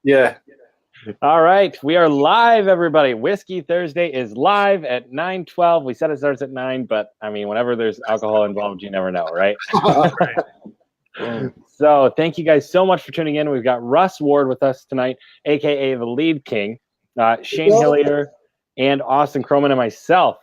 Yeah. All right, we are live, everybody. Whiskey Thursday is live at 9:12. We said it starts at 9, but I mean, whenever there's alcohol involved, you never know, right? So thank you guys so much for tuning in. We've got Russ Ward with us tonight, aka the Lead King, Shane Hillier, and Austin Croman and myself.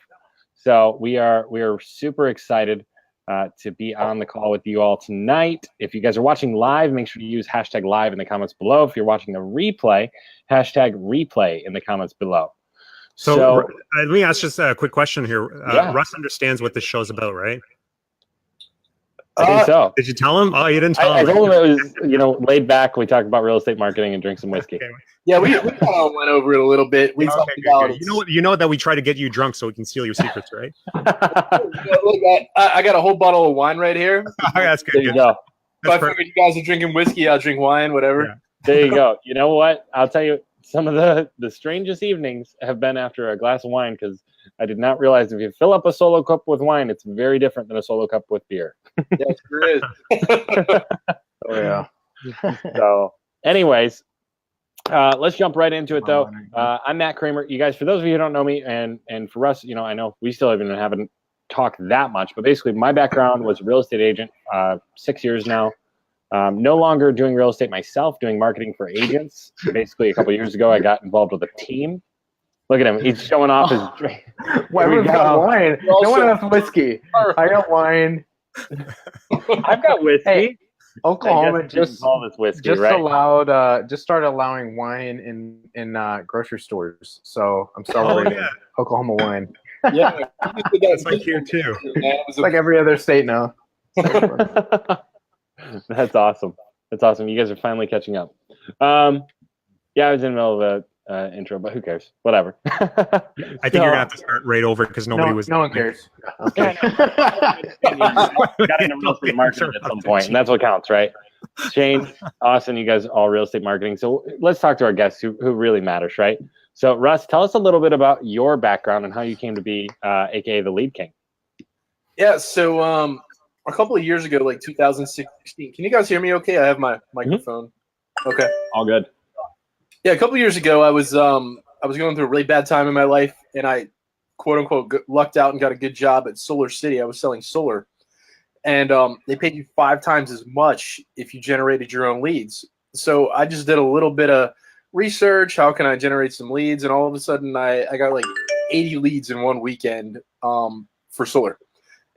So we are super excited to be on the call with you all tonight. If you guys are watching live, make sure to use hashtag live in the comments below. If you're watching the replay, hashtag replay in the comments below. So let me ask just a quick question here. Yeah. Russ understands what this show's about, right? I think so. Did you tell him? Oh, you didn't tell I him. told him it was, laid back. We talked about real estate marketing and drink some whiskey. Okay. Yeah, we kind of went over it a little bit. We talked about it. You know that we try to get you drunk so we can steal your secrets, right? Look, I got a whole bottle of wine right here. That's good. There you go. If I figured you guys are drinking whiskey, I'll drink wine, whatever. Yeah. There you go. You know what? I'll tell you, some of the strangest evenings have been after a glass of wine, because I did not realize if you fill up a solo cup with wine, it's very different than a solo cup with beer. Yeah, it sure is. Oh, yeah. So, anyways, let's jump right into it, though. I'm Matt Kramer. You guys, for those of you who don't know me, and for us, I know we still haven't talked that much, but basically my background was a real estate agent, 6 years now. No longer doing real estate myself, doing marketing for agents. Basically, a couple of years ago, I got involved with a team. Look at him. He's showing off his drink. Well, everyone's got wine. No one has whiskey. I got wine. I've got whiskey. Hey, Oklahoma just started allowing wine in grocery stores. So I'm celebrating Oklahoma wine. Yeah, It's like here too. It's like every other state now. That's awesome. That's awesome. You guys are finally catching up. Yeah, I was in the middle of a intro, but who cares? Whatever. I think you're gonna have to start right over because nobody was. No one cares. Okay. Got into real estate marketing at some point, and that's what counts, right? Shane, Austin, you guys all real estate marketing. So let's talk to our guests who really matters, right? So Russ, tell us a little bit about your background and how you came to be aka the Lead King. Yeah, so a couple of years ago, like 2016. Can you guys hear me okay? I have my microphone. Okay. All good. Yeah, a couple of years ago, I was going through a really bad time in my life, and I, quote unquote, lucked out and got a good job at Solar City. I was selling solar, and they paid you 5 times as much if you generated your own leads. So I just did a little bit of research. How can I generate some leads? And all of a sudden, I got like 80 leads in one weekend for solar.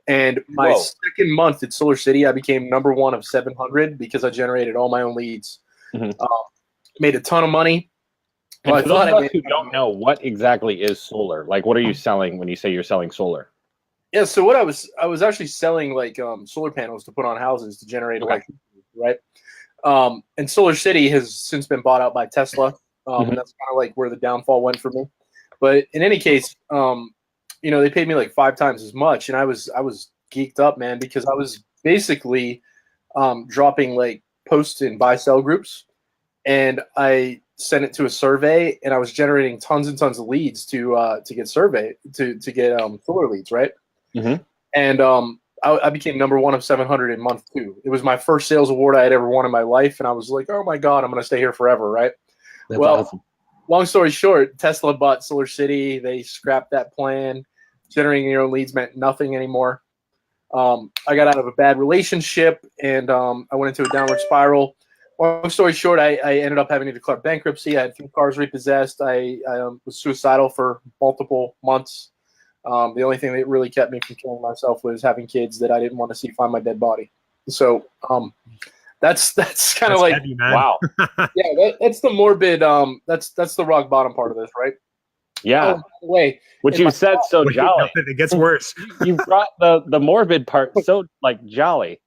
And my second month at Solar City, I became #1 of 700 because I generated all my own leads. Mm-hmm. Made a ton of money. And for those of us who don't know, what exactly is solar? Like, what are you selling when you say you're selling solar? Yeah, so what I was actually selling like solar panels to put on houses to generate electricity, right? And Solar City has since been bought out by Tesla. And that's kind of like where the downfall went for me. But in any case, they paid me like 5 times as much, and I was geeked up, man, because I was basically dropping like posts in buy-sell groups, and I sent it to a survey, and I was generating tons and tons of leads to get solar leads, right? Mm-hmm. And I became #1 of 700 in month 2. It was my first sales award I had ever won in my life, and I was like, oh my god, I'm gonna stay here forever, right? That's awesome. Long story short, Tesla bought Solar City. They scrapped that plan. Generating your own leads meant nothing anymore. I got out of a bad relationship, and I went into a downward spiral. Long story short, I ended up having to declare bankruptcy. I had 3 cars repossessed. I was suicidal for multiple months. The only thing that really kept me from killing myself was having kids that I didn't want to see find my dead body. So that's kind of like heavy, man. Wow. Yeah, that's the morbid. That's the rock bottom part of this, right? Yeah. Oh, by the way, which you said so jolly. It gets worse. You brought the morbid part so like jolly.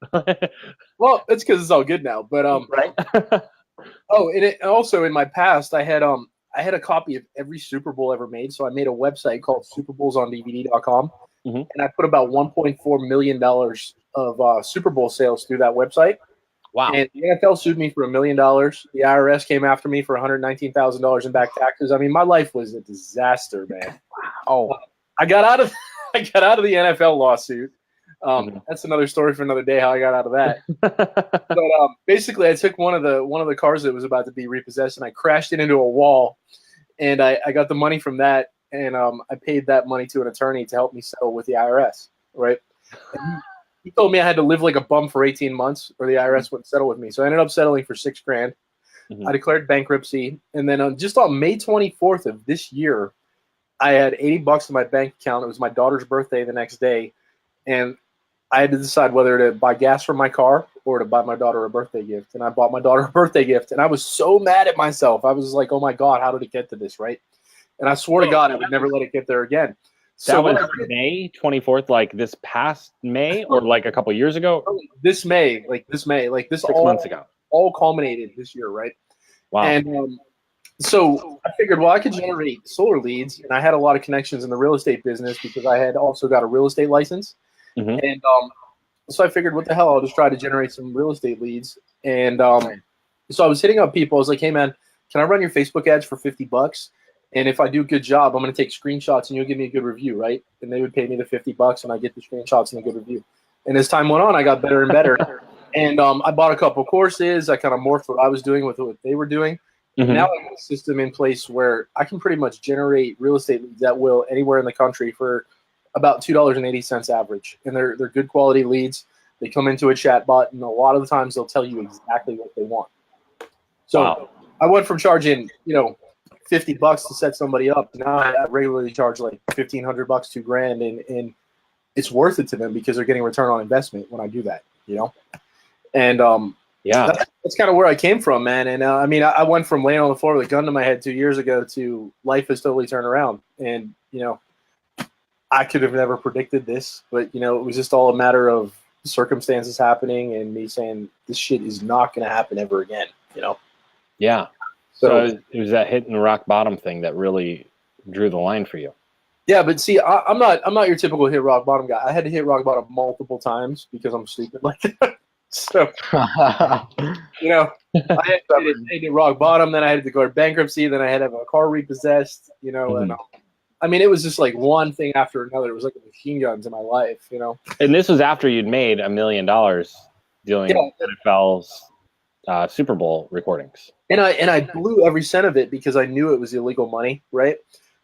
Well, it's because it's all good now. But right. And also in my past, I had a copy of every Super Bowl ever made. So I made a website called SuperBowlsOnDVD.com, and I put about $1.4 million of Super Bowl sales through that website. Wow. And the NFL sued me for $1 million. The IRS came after me for $119,000 in back taxes. I mean, my life was a disaster, man. Oh, I got out of the NFL lawsuit. That's another story for another day. How I got out of that. But basically, I took one of the cars that was about to be repossessed, and I crashed it into a wall. And I got the money from that, and I paid that money to an attorney to help me settle with the IRS. Right? And he told me I had to live like a bum for 18 months, or the IRS wouldn't settle with me. So I ended up settling for $6,000. I declared bankruptcy, and then just on May 24th of this year, I had $80 in my bank account. It was my daughter's birthday the next day, and I had to decide whether to buy gas for my car or to buy my daughter a birthday gift. And I bought my daughter a birthday gift, and I was so mad at myself. I was like, "Oh my God, how did it get to this?" Right? And I swore to God I would never let it get there again. So that was May 24th, like this past May, or like a couple years ago? This May, like this 6 months ago. All culminated this year, right? Wow. And so I figured, well, I could generate solar leads, and I had a lot of connections in the real estate business because I had also got a real estate license. And so I figured, what the hell, I'll just try to generate some real estate leads. And so I was hitting up people. I was like, hey, man, can I run your Facebook ads for $50? And if I do a good job, I'm going to take screenshots and you'll give me a good review, right? And they would pay me the $50 and I get the screenshots and a good review. And as time went on, I got better and better. And I bought a couple courses. I kind of morphed what I was doing with what they were doing. Now I have a system in place where I can pretty much generate real estate leads at will anywhere in the country for about $2.80 average. And they're good quality leads. They come into a chatbot, and a lot of the times they'll tell you exactly what they want. So I went from charging, $50 to set somebody up. Now I regularly charge like $1,500, $2,000, and it's worth it to them because they're getting return on investment when I do that, And that's kind of where I came from, man. And I mean, I went from laying on the floor with a gun to my head 2 years ago to life has totally turned around. And I could have never predicted this, but it was just all a matter of circumstances happening and me saying this shit is not going to happen ever again. Yeah. So it was that hitting the rock bottom thing that really drew the line for you. Yeah, but see, I'm not your typical hit rock bottom guy. I had to hit rock bottom multiple times because I'm stupid like that. So, I had to hit rock bottom, then I had to declare bankruptcy, then I had to have a car repossessed, and I mean, it was just like one thing after another. It was like a machine gun to my life, And this was after you'd made $1 million dealing with NFL's Super Bowl recordings. And I blew every cent of it because I knew it was illegal money, right?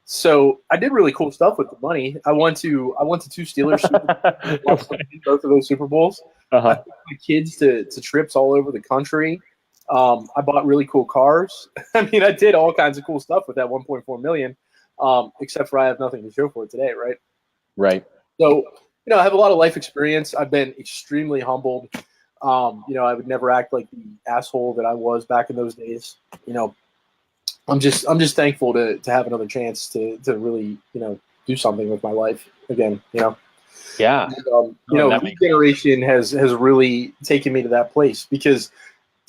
So I did really cool stuff with the money. I went to 2 Steelers Super Bowls, both of those Super Bowls. I took my kids to trips all over the country. I bought really cool cars. I mean, I did all kinds of cool stuff with that 1.4 million. Except for I have nothing to show for it today, right? Right. So, I have a lot of life experience. I've been extremely humbled. I would never act like the asshole that I was back in those days. I'm just thankful to have another chance to really, do something with my life again, Yeah. And, lead generation has really taken me to that place because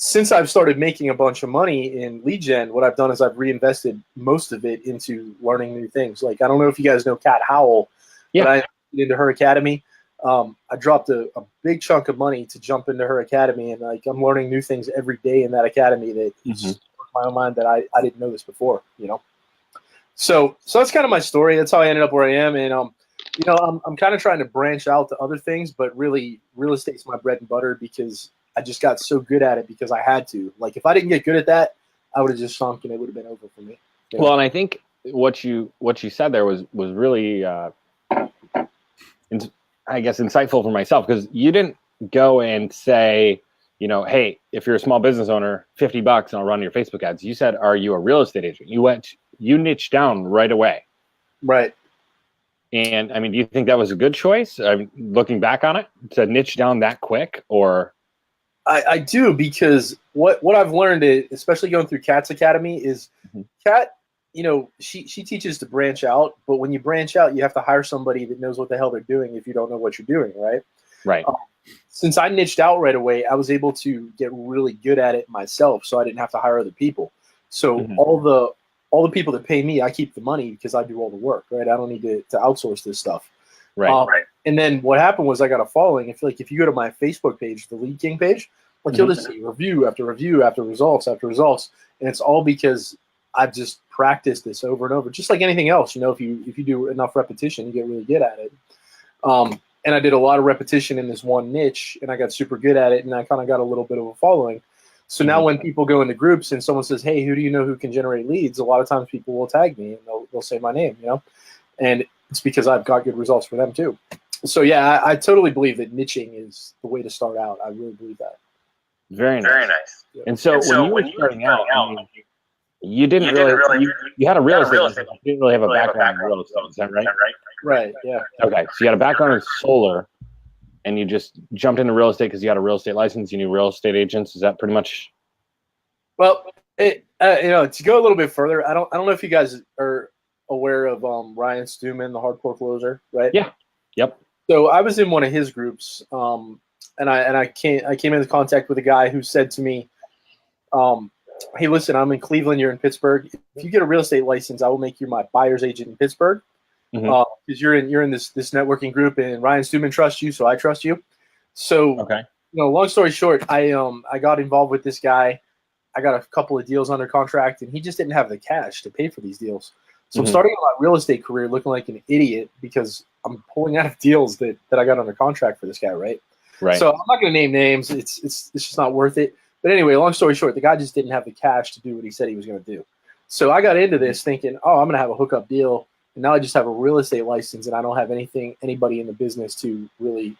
since I've started making a bunch of money in lead gen, what I've done is I've reinvested most of it into learning new things. Like, I don't know if you guys know Kat Howell, but I into her academy. I dropped a big chunk of money to jump into her academy, and I'm learning new things every day in that academy that it's my own mind that I didn't know this before, So that's kind of my story. That's how I ended up where I am, and I'm kind of trying to branch out to other things, but really real estate's my bread and butter because I just got so good at it because I had to. Like, if I didn't get good at that, I would have just sunk and it would have been over for me. Well, and I think what you said there was really, I guess, insightful for myself because you didn't go and say, hey, if you're a small business owner, $50 and I'll run your Facebook ads. You said, are you a real estate agent? You niched down right away. Right. And I mean, do you think that was a good choice? Looking back on it, to niche down that quick, or? I do, because what I've learned, especially going through Kat's Academy, is Kat, she teaches to branch out, but when you branch out, you have to hire somebody that knows what the hell they're doing if you don't know what you're doing, right? Right. Since I niched out right away, I was able to get really good at it myself, so I didn't have to hire other people. So all the people that pay me, I keep the money because I do all the work, right? I don't need to outsource this stuff. Right. And then what happened was I got a following. I feel like if you go to my Facebook page, the Lead King page, you'll just see review after review after results after results, and it's all because I've just practiced this over and over, just like anything else. If you do enough repetition, you get really good at it. and I did a lot of repetition in this one niche, and I got super good at it, and I kind of got a little bit of a following. So now when people go into groups and someone says, hey, who do you know who can generate leads? A lot of times people will tag me and they'll say my name, and it's because I've got good results for them too. So yeah, I totally believe that niching is the way to start out. I really believe that. Very nice. Very nice. Yeah. And so when you were starting out, I mean, you didn't really you had a real estate license. You didn't really have a background in real estate. Is that right? Right. Yeah. Okay. So you had a background in solar, and you just jumped into real estate because you had a real estate license. You knew real estate agents. Is that pretty much? Well, to go a little bit further, I don't know if you guys are aware of Ryan Newman, the hardcore closer, right? Yeah. Yep. So I was in one of his groups, and I came into contact with a guy who said to me, hey, listen, I'm in Cleveland, you're in Pittsburgh. If you get a real estate license, I will make you my buyer's agent in Pittsburgh. Because you're in this networking group, and Ryan Newman trusts you, so I trust you. So okay. Long story short, I got involved with this guy. I got a couple of deals under contract, and he just didn't have the cash to pay for these deals. So I'm starting my real estate career looking like an idiot because I'm pulling out of deals that I got under contract for this guy, right? Right. So I'm not going to name names. It's just not worth it. But anyway, long story short, the guy just didn't have the cash to do what he said he was going to do. So I got into this thinking, oh, I'm going to have a hookup deal. And now I just have a real estate license, and I don't have anybody in the business to really,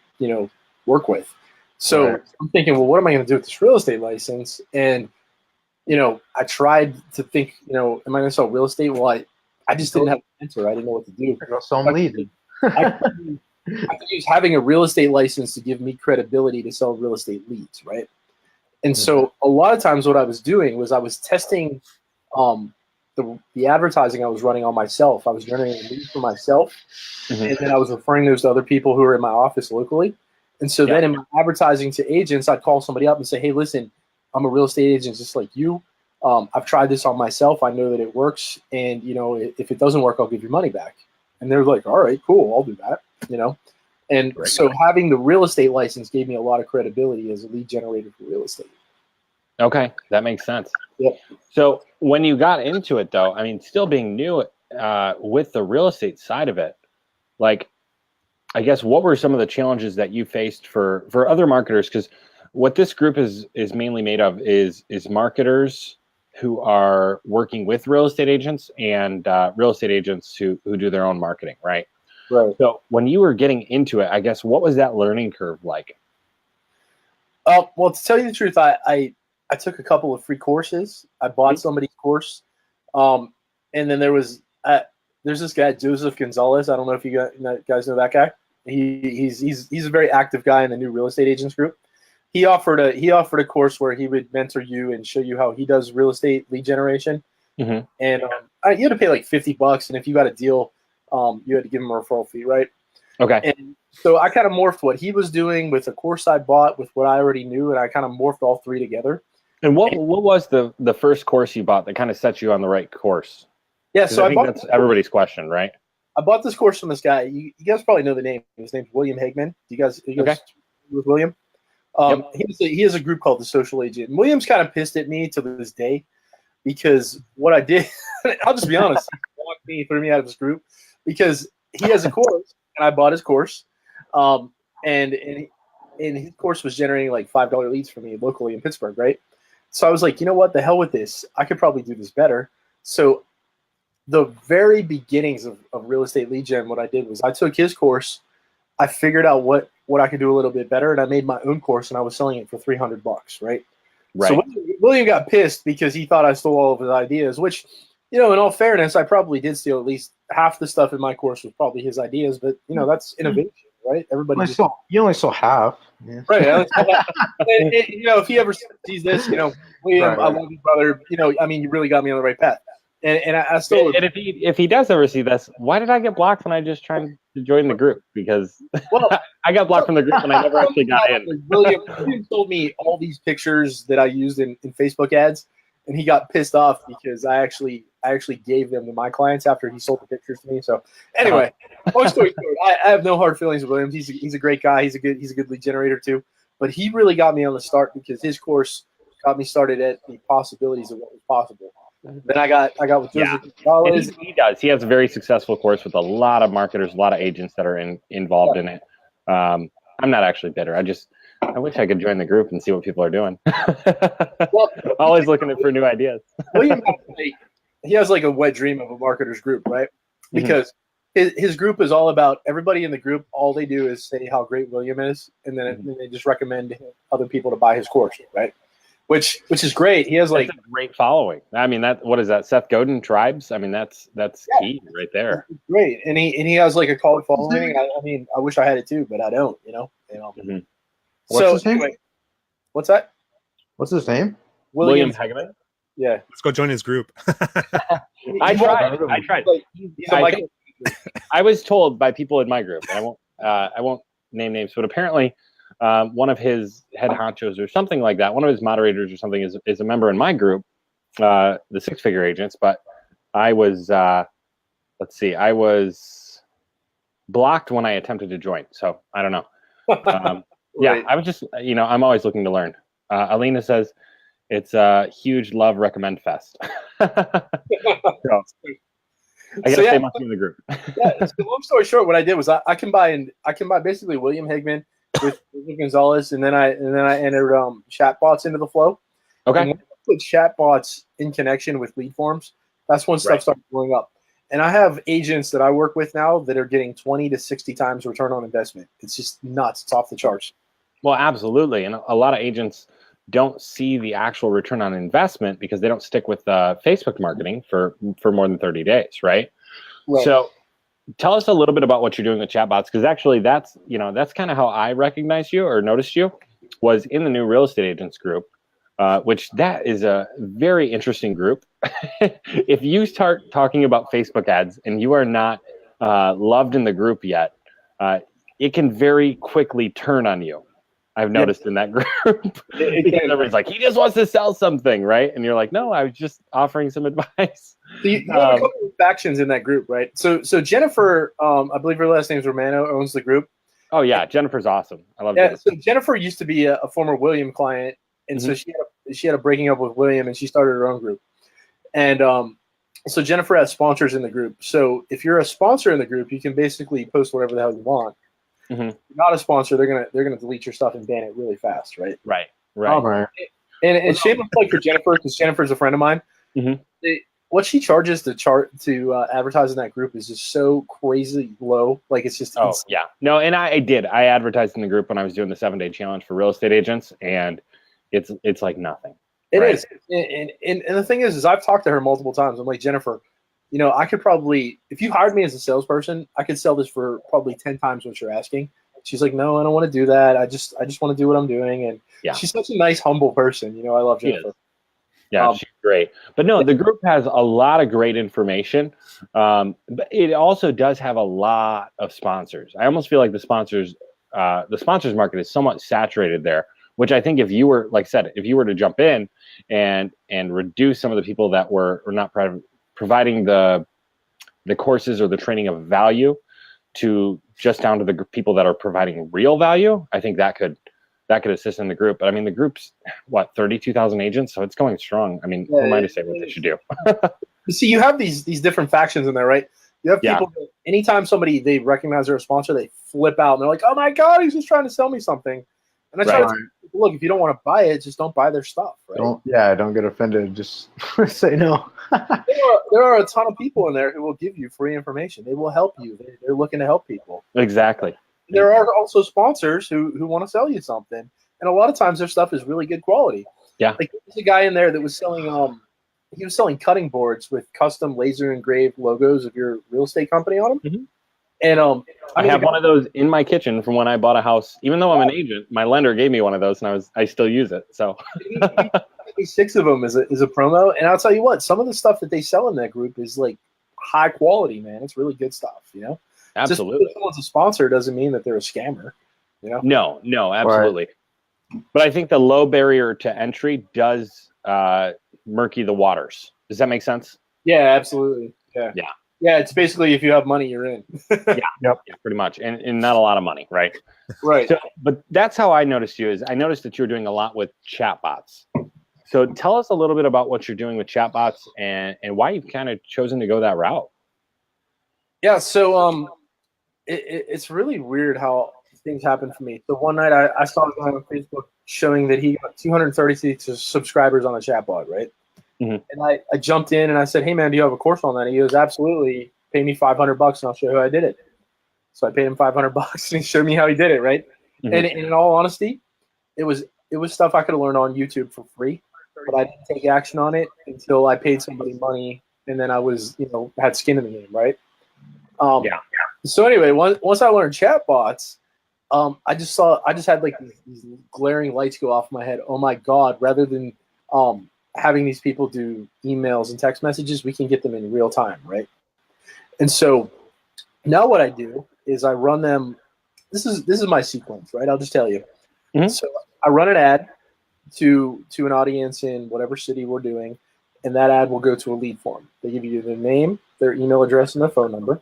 work with. So I'm thinking, well, what am I going to do with this real estate license? And, I tried to think, am I going to sell real estate? Well, I just didn't have an answer. I didn't know what to do. So I'm leaving. I could use having a real estate license to give me credibility to sell real estate leads, right? And so a lot of times what I was doing was I was testing the advertising I was running on myself. I was generating leads for myself, and then I was referring those to other people who were in my office locally. And so then in my advertising to agents, I'd call somebody up and say, hey, listen, I'm a real estate agent just like you. I've tried this on myself. I know that it works. And, if it doesn't work, I'll give you money back. And they're like, all right, cool, I'll do that, And so having the real estate license gave me a lot of credibility as a lead generator for real estate. Okay, that makes sense. Yep. So when you got into it, though, I mean, still being new with the real estate side of it, like, I guess what were some of the challenges that you faced for other marketers? Because what this group is mainly made of is marketers who are working with real estate agents and real estate agents who do their own marketing, right? Right. So when you were getting into it, I guess, what was that learning curve like? Well, to tell you the truth, I took a couple of free courses. I bought somebody's course. And then there's this guy, Joseph Gonzalez. I don't know if you guys know that guy. He's a very active guy in the new real estate agents group. He offered a course where he would mentor you and show you how he does real estate lead generation. And you had to pay like $50, and if you got a deal, you had to give him a referral fee, right? Okay. And so I kind of morphed what he was doing with a course I bought with what I already knew, and I kind of morphed all three together. And what was the first course you bought that kind of set you on the right course? Yeah, so I think that's everybody's question, right? I bought this course from this guy. You guys probably know the name. His name's William Hagman. You guys with William? He has a group called the Social Agent. And William's kind of pissed at me to this day because what I did, I'll just be honest, he threw me out of his group because he has a course and I bought his course. And his course was generating like $5 leads for me locally in Pittsburgh, right? So I was like, you know what, the hell with this. I could probably do this better. So the very beginnings of real estate lead gen, what I did was I took his course, I figured out what I could do a little bit better, and I made my own course, and I was selling it for $300, right? So William got pissed because he thought I stole all of his ideas, which, in all fairness, I probably did steal. At least half the stuff in my course was probably his ideas, but, that's innovation, right? Everybody you only saw half. Yeah. Right. If he ever sees this, William, I love you, brother. You really got me on the right path. And I still. And if he does ever see this, why did I get blocked when I just tried to join the group? Because I got blocked from the group and I never actually got in. William told me all these pictures that I used in Facebook ads, and he got pissed off because I actually gave them to my clients after he sold the pictures to me. So anyway, long story short, I have no hard feelings with Williams. He's a great guy. He's a good lead generator too. But he really got me on the start because his course got me started at the possibilities of what was possible. Then I got with Joseph Gonzalez. He does. He has a very successful course with a lot of marketers, a lot of agents that are involved in it. I'm not actually bitter. I wish I could join the group and see what people are doing. Well, always looking for new ideas. William, he has like a wet dream of a marketer's group, right? Because his group is all about everybody in the group. All they do is say how great William is, and then they just recommend other people to buy his course, right? Which is great. He has like a great following. I mean, what is that? Seth Godin tribes. I mean, that's key right there. Great, and he has like a cult following. I mean, I wish I had it too, but I don't. What's his name? Anyway, what's that? What's his name? William Hageman. Yeah, Let's go join his group. I tried. I was told by people in my group, and I won't name names, but apparently one of his head honchos or something like that, one of his moderators or something is a member in my group, the Six Figure Agents. But I was, I was blocked when I attempted to join. So I don't know. Yeah, I was just, I'm always looking to learn. Alina says it's a huge love recommend fest. So, I guess they must be in the group. Yeah, so long story short, what I did was I combined basically William Hageman with Gonzalez, and then I entered Chatbots into the flow. Okay. And when I put Chatbots in connection with lead forms, that's when stuff started blowing up. And I have agents that I work with now that are getting 20 to 60 times return on investment. It's just nuts. It's off the charts. Well, absolutely. And a lot of agents don't see the actual return on investment because they don't stick with Facebook marketing for more than 30 days, right? So tell us a little bit about what you're doing with Chatbots, because actually that's kind of how I recognized you or noticed you, was in the new real estate agents group, which that is a very interesting group. If you start talking about Facebook ads and you are not loved in the group yet, it can very quickly turn on you. I've noticed in that group. Because everybody's like, he just wants to sell something, right? And you're like, no, I was just offering some advice. So you have a couple of factions in that group, right? So Jennifer, I believe her last name is Romano, owns the group. Oh yeah, Jennifer's awesome. I love Jennifer. So Jennifer used to be a former William client, and so she had a breaking up with William, and she started her own group. And so Jennifer has sponsors in the group. So if you're a sponsor in the group, you can basically post whatever the hell you want. If you're not a sponsor, they're gonna delete your stuff and ban it really fast, right? Right. And shameless plug for Jennifer, because Jennifer's a friend of mine. What she charges to advertise in that group is just so crazy low. Like it's just yeah. No, and I advertised in the group when I was doing the 7-day challenge for real estate agents, and it's like nothing. It is. And the thing is I've talked to her multiple times. I'm like, Jennifer, I could probably, if you hired me as a salesperson, I could sell this for probably 10 times what you're asking. She's like, no, I don't want to do that. I just want to do what I'm doing. And she's such a nice, humble person. I love Jennifer. Yeah, she's great. But no, the group has a lot of great information. But it also does have a lot of sponsors. I almost feel like the sponsors market is somewhat saturated there, which I think if you were, like I said, if you were to jump in and reduce some of the people that were not providing the courses or the training of value to just down to the people that are providing real value, I think that could assist in the group. But I mean, the group's 32,000 agents, so it's going strong. I mean, who am I to say what they should do? You see, you have these different factions in there, right? You have people that anytime they recognize they're a sponsor, they flip out and they're like, "Oh my God, he's just trying to sell me something." And I try to tell people, look, if you don't want to buy it, just don't buy their stuff, right? Don't get offended. Just say no. there are a ton of people in there who will give you free information. They will help you. They're looking to help people. Exactly. There are also sponsors who want to sell you something, and a lot of times their stuff is really good quality. Yeah. Like there's a guy in there that was selling he was selling cutting boards with custom laser engraved logos of your real estate company on them. And I have one of those in my kitchen from when I bought a house. Even though I'm an agent, my lender gave me one of those, and I still use it. So 6 of them is a promo, and I'll tell you what, some of the stuff that they sell in that group is like high quality, man. It's really good stuff, Absolutely. Just because someone's a sponsor doesn't mean that they're a scammer, No, absolutely. Right. But I think the low barrier to entry does murky the waters. Does that make sense? Yeah, absolutely. Yeah, it's basically if you have money, you're in. Yeah, pretty much, and not a lot of money, right? Right. So, but that's how I noticed you. I noticed that you were doing a lot with chatbots. So tell us a little bit about what you're doing with chatbots and why you've kind of chosen to go that route. Yeah, so it's really weird how things happen for me. So one night I saw a guy on Facebook showing that he got 236 subscribers on a chatbot, right? Mhm. And I jumped in and I said, "Hey man, do you have a course on that?" He goes, "Absolutely. Pay me $500 and I'll show you how I did it." So I paid him $500 and he showed me how he did it, right? Mhm. And in all honesty, it was stuff I could have learned on YouTube for free, but I didn't take action on it until I paid somebody money, and then I was, had skin in the game, right? Yeah. So anyway, once I learned chatbots, I just had like these glaring lights go off in my head. Oh my God! Rather than having these people do emails and text messages, we can get them in real time, right? And so now what I do is I run them. This is my sequence, right? I'll just tell you. Mhm. So I run an ad to an audience in whatever city we're doing, and that ad will go to a lead form. They give you their name, their email address, and their phone number.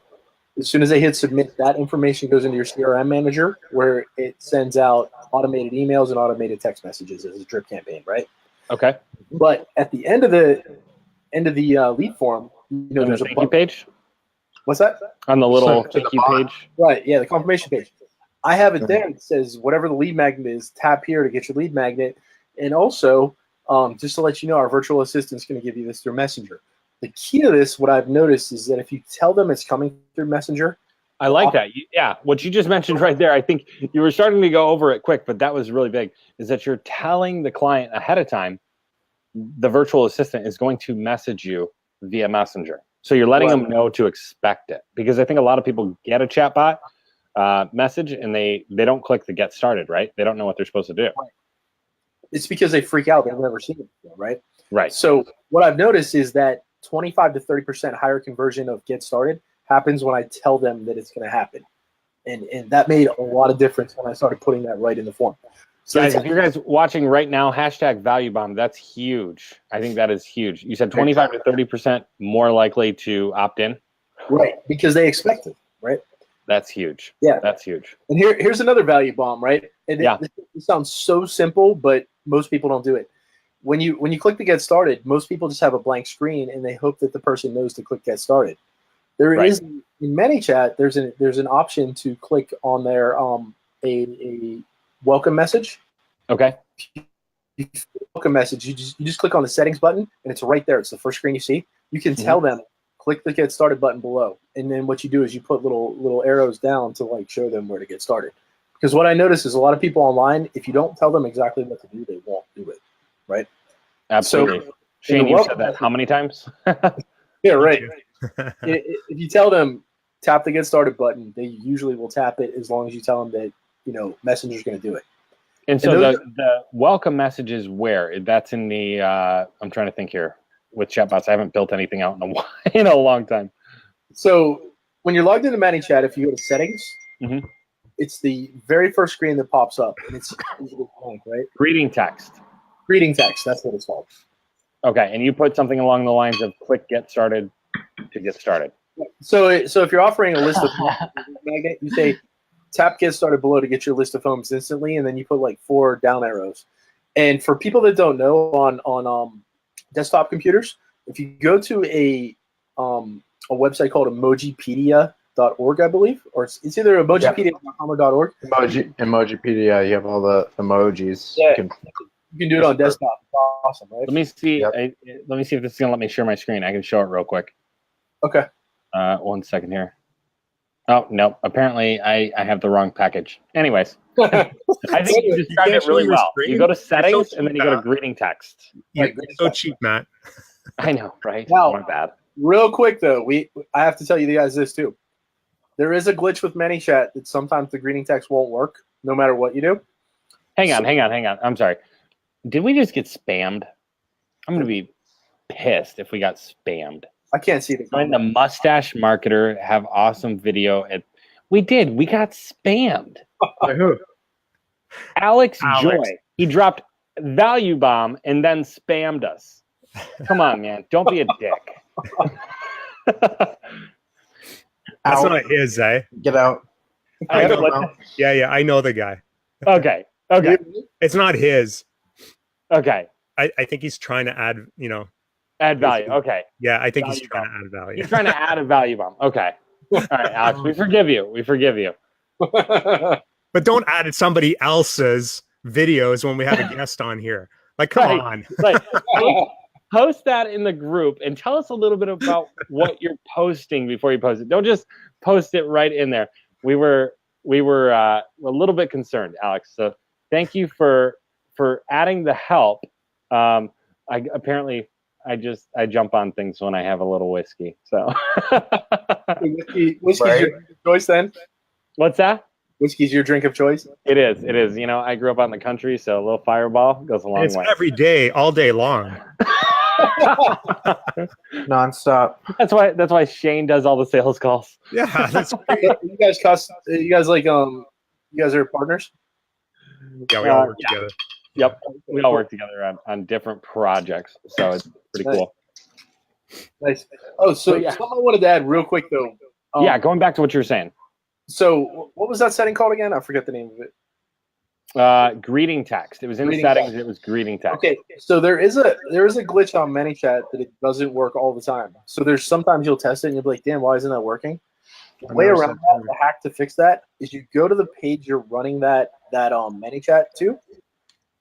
As soon as they hit submit, that information goes into your CRM manager, where it sends out automated emails and automated text messages as a drip campaign, right? Okay. But at the end of the lead form, On the there's a thank you page? What's that? On the little So, thank you page? Right, yeah, the confirmation page. I have it there. It says whatever the lead magnet is, tap here to get your lead magnet. And also, just to let you know, our virtual assistant is going to give you this through Messenger. The key to this, what I've noticed, is that if you tell them it's coming through Messenger, I like that. Yeah, what you just mentioned right there, I think you were starting to go over it quick, but that was really big, is that you're telling the client ahead of time the virtual assistant is going to message you via Messenger. So you're letting them know to expect it. Because I think a lot of people get a chatbot message and they don't click the get started, right? They don't know what they're supposed to do. Right. It's because they freak out. They've never seen it before, right? Right. So what I've noticed is that 25 to 30% higher conversion of get started happens when I tell them that it's going to happen. And that made a lot of difference when I started putting that right in the form. So guys, if you're guys watching right now, hashtag value bomb, that's huge. I think that is huge. You said 25 to 30% more likely to opt in? Right, because they expect it, right? That's huge. Yeah. That's huge. And here's another value bomb, right? And yeah. It sounds so simple, but most people don't do it. When you click to get started, most people just have a blank screen and they hope that the person knows to click get started. There is in ManyChat, there's an option to click on their a welcome message. Okay. Welcome message. You just click on the settings button and it's right there. It's the first screen you see. You can tell them click the get started button below, and then what you do is you put little arrows down to like show them where to get started. Because what I notice is a lot of people online, if you don't tell them exactly what to do, they won't do it. Right? Absolutely. So, Shane, you said that how many times? Yeah, right. If you tell them tap the get started button, they usually will tap it as long as you tell them that Messenger's going to do it. And so the welcome message is where? That's in the I'm trying to think here with chatbots. I haven't built anything out in a long time. So when you're logged into ManyChat, if you go to settings, it's the very first screen that pops up, and it's blank, right? Greeting text. Greeting text. That's what it's called. Okay, and you put something along the lines of click get started to get started. So if you're offering a list of magnet, you say tap get started below to get your list of homes instantly, and then you put like 4 down arrows. And for people that don't know, on desktop computers, if you go to a website called emojipedia.org, I believe, or it's either emojipedia.com or .org. Emojipedia, you have all the emojis. Yeah. You can do it on desktop. It's awesome, right? Let me see. Let me see if this is gonna let me share my screen. I can show it real quick. Okay. 1 second here. Oh no! Apparently, I have the wrong package. Anyways, I think you described it really well. You go to settings and then you go to greeting text. You're so cheap, Matt. I know, right? Now, my bad. Real quick though, I have to tell you guys this too. There is a glitch with ManyChat that sometimes the greeting text won't work, no matter what you do. Hang on. I'm sorry. Did we just get spammed? I'm going to be pissed if we got spammed. I can't see the comment. The Mustache Marketer have awesome video. We did. We got spammed. By who? Alex Joy. He dropped value bomb and then spammed us. Come on, man. Don't be a dick. That's not his, eh? Get out. Yeah, I know the guy. Okay. It's not his. Okay. I think he's trying to add, add value. Okay. Yeah, I think he's trying to add value. He's trying to add a value bomb. Okay. All right, Alex, we forgive you. But but don't add somebody else's videos when we have a guest on here. Like, come on. Right. Post that in the group and tell us a little bit about what you're posting before you post it. Don't just post it right in there. We were a little bit concerned, Alex. So thank you for adding the help. I jump on things when I have a little whiskey. So whiskey's your drink of choice then? What's that? Whiskey's your drink of choice? It is. It is. I grew up out in the country, so a little Fireball goes a long way. It's every day, all day long. Non-stop. That's why Shane does all the sales calls. Yeah, that's great. You guys are partners? Yeah, we all work together. Yep, we all work together on different projects, so it's pretty cool. Nice. Oh, so something I wanted to add real quick though. Going back to what you were saying. So what was that setting called again? I forget the name of it. Greeting text. It was in the settings. It was greeting text. Okay, so there is a glitch on ManyChat that it doesn't work all the time. So there's sometimes you'll test it and you'll be like, damn, why isn't that working? The way around that, the hack to fix that is you go to the page you're running that ManyChat to,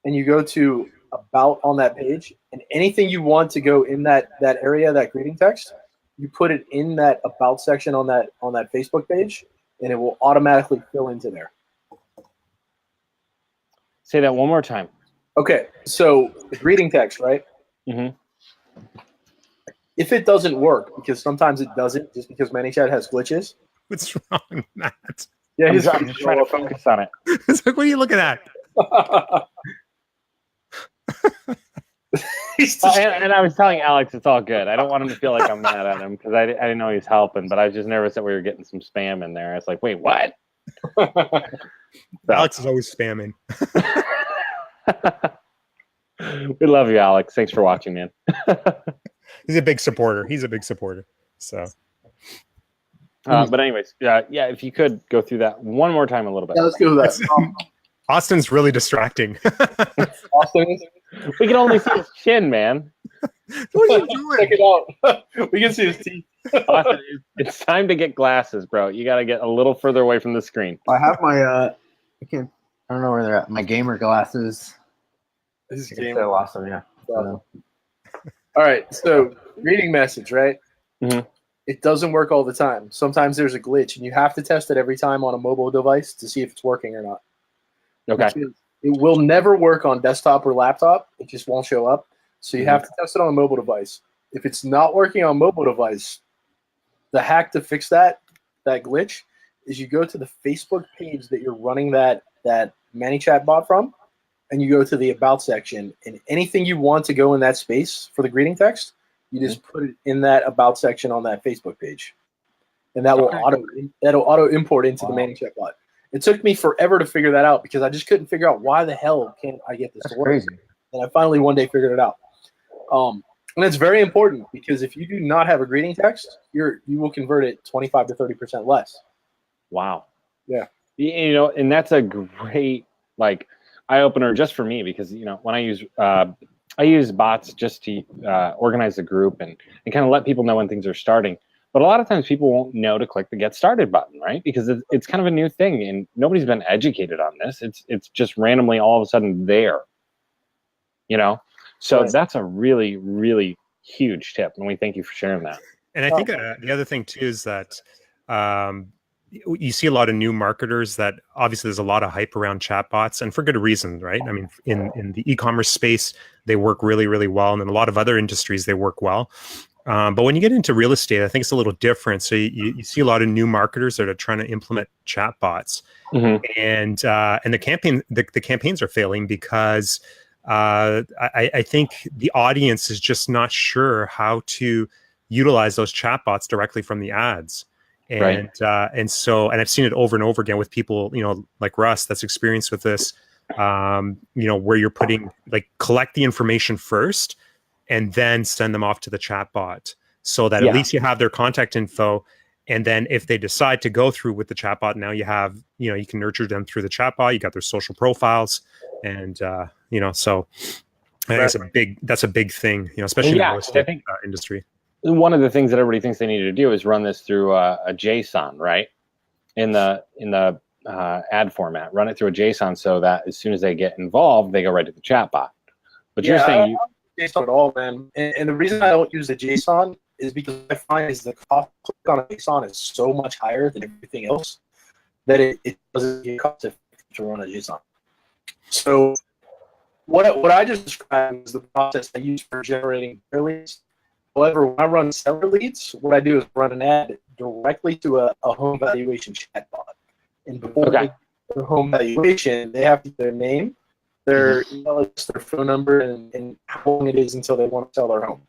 and you go to about on that page, and anything you want to go in that area, that greeting text, you put it in that about section on that Facebook page, and it will automatically fill into there. Say that one more time. Okay, so the greeting text, right? Mm-hmm. If it doesn't work, because sometimes it doesn't, just because ManyChat has glitches. What's wrong, Matt? Yeah, I'm just trying to focus on it. It's like, what are you looking at? And I was telling Alex it's all good. I don't want him to feel like I'm mad at him because I didn't know he was helping, but I was just nervous that we were getting some spam in there. I was like, wait, what? Alex is always spamming. We love you, Alex. Thanks for watching, man. He's a big supporter. So. But anyways, if you could go through that one more time a little bit. Yeah, let's go with that. Austin's really distracting. Austin, we can only see his chin, man. What are you doing? check it out. We can see his teeth. Austin, it's time to get glasses, bro. You got to get a little further away from the screen. I have my I don't know where they're at. My gamer glasses. This is So awesome, yeah. All right, so greeting message, right? Mm-hmm. It doesn't work all the time. Sometimes there's a glitch, and you have to test it every time on a mobile device to see if it's working or not. Okay. Because it will never work on desktop or laptop. It just won't show up. So you have to test it on a mobile device. If it's not working on a mobile device, the hack to fix that glitch is you go to the Facebook page that you're running that ManyChat bot from, and you go to the About section, and anything you want to go in that space for the greeting text, you just put it in that About section on that Facebook page, and that will auto import into the ManyChat bot. It took me forever to figure that out because I just couldn't figure out why the hell can't I get this to work. Crazy. And I finally one day figured it out. And it's very important because if you do not have a greeting text, you will convert it 25 to 30% less. Wow. Yeah. And that's a great eye opener just for me because when I use bots just to organize the group and kind of let people know when things are starting. But a lot of times people won't know to click the get started button, right? Because it's kind of a new thing and nobody's been educated on this. It's just randomly all of a sudden there. So right. That's a really, really huge tip, and we thank you for sharing that. And I think the other thing too is that you see a lot of new marketers that obviously there's a lot of hype around chatbots, and for good reason, right? I mean, in the e-commerce space, they work really, really well, and in a lot of other industries, they work well. But when you get into real estate, I think it's a little different. So you see a lot of new marketers that are trying to implement chatbots, and the campaigns are failing because I think the audience is just not sure how to utilize those chatbots directly from the ads. And and I've seen it over and over again with people, like Russ, that's experienced with this, where you're putting collect the information first and then send them off to the chatbot so that at least you have their contact info. And then if they decide to go through with the chatbot, now you have, you can nurture them through the chatbot. You got their social profiles, and so I think that's a big thing, especially in the real estate industry. One of the things that everybody thinks they need to do is run this through a JSON, right? In the ad format, run it through a JSON so that as soon as they get involved, they go right to the chatbot. But you're saying I don't use JSON at all, man. And the reason I don't use the JSON is because I find is the cost to click on a JSON is so much higher than everything else that it doesn't get cost effective to run a JSON. So what I just described is the process I use for generating leads. However, when I run seller leads, what I do is run an ad directly to a home valuation chatbot. And before they get their home valuation, they have to get their name, their email address, their phone number, and how long it is until they want to sell their home.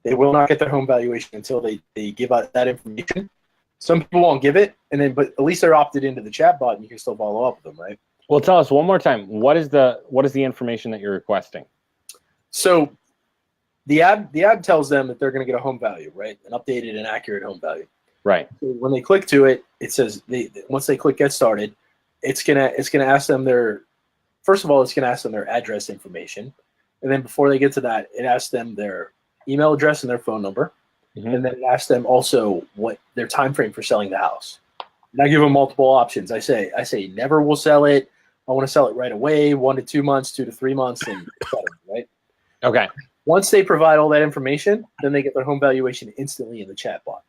They will not get their home valuation until they give out that information. Some people won't give it, but at least they're opted into the chatbot, and you can still follow up with them, right? Well, tell us one more time. What is the information that you're requesting? So the ad tells them that they're going to get a home value, right? An updated and accurate home value. Right. So when they click to it, it says once they click get started, it's gonna ask them first of all, it's gonna ask them their address information, and then before they get to that, it asks them their email address and their phone number, and then it asks them also what their time frame for selling the house. And I give them multiple options. I say never will sell it. I want to sell it right away, 1 to 2 months, 2 to 3 months, and right. Okay. Once they provide all that information, then they get their home valuation instantly in the chatbot.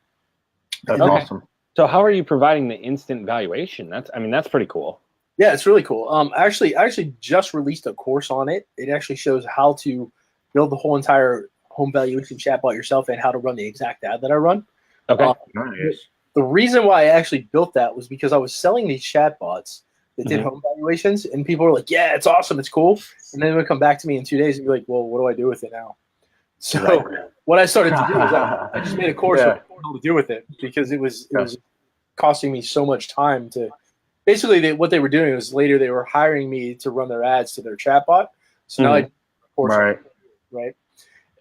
That's awesome. So how are you providing the instant valuation? That's pretty cool. Yeah, it's really cool. I actually just released a course on it. It actually shows how to build the whole entire home valuation chatbot yourself and how to run the exact ad that I run. Okay. Nice. The reason why I actually built that was because I was selling these chatbots that did home valuations, and people were like, "Yeah, it's awesome, it's cool," and then they would come back to me in 2 days and be like, "Well, what do I do with it now?" So what I started to do is I just made a course on how to do with it because it was costing me so much time to. Basically, what they were doing was later they were hiring me to run their ads to their chatbot. So now I course right,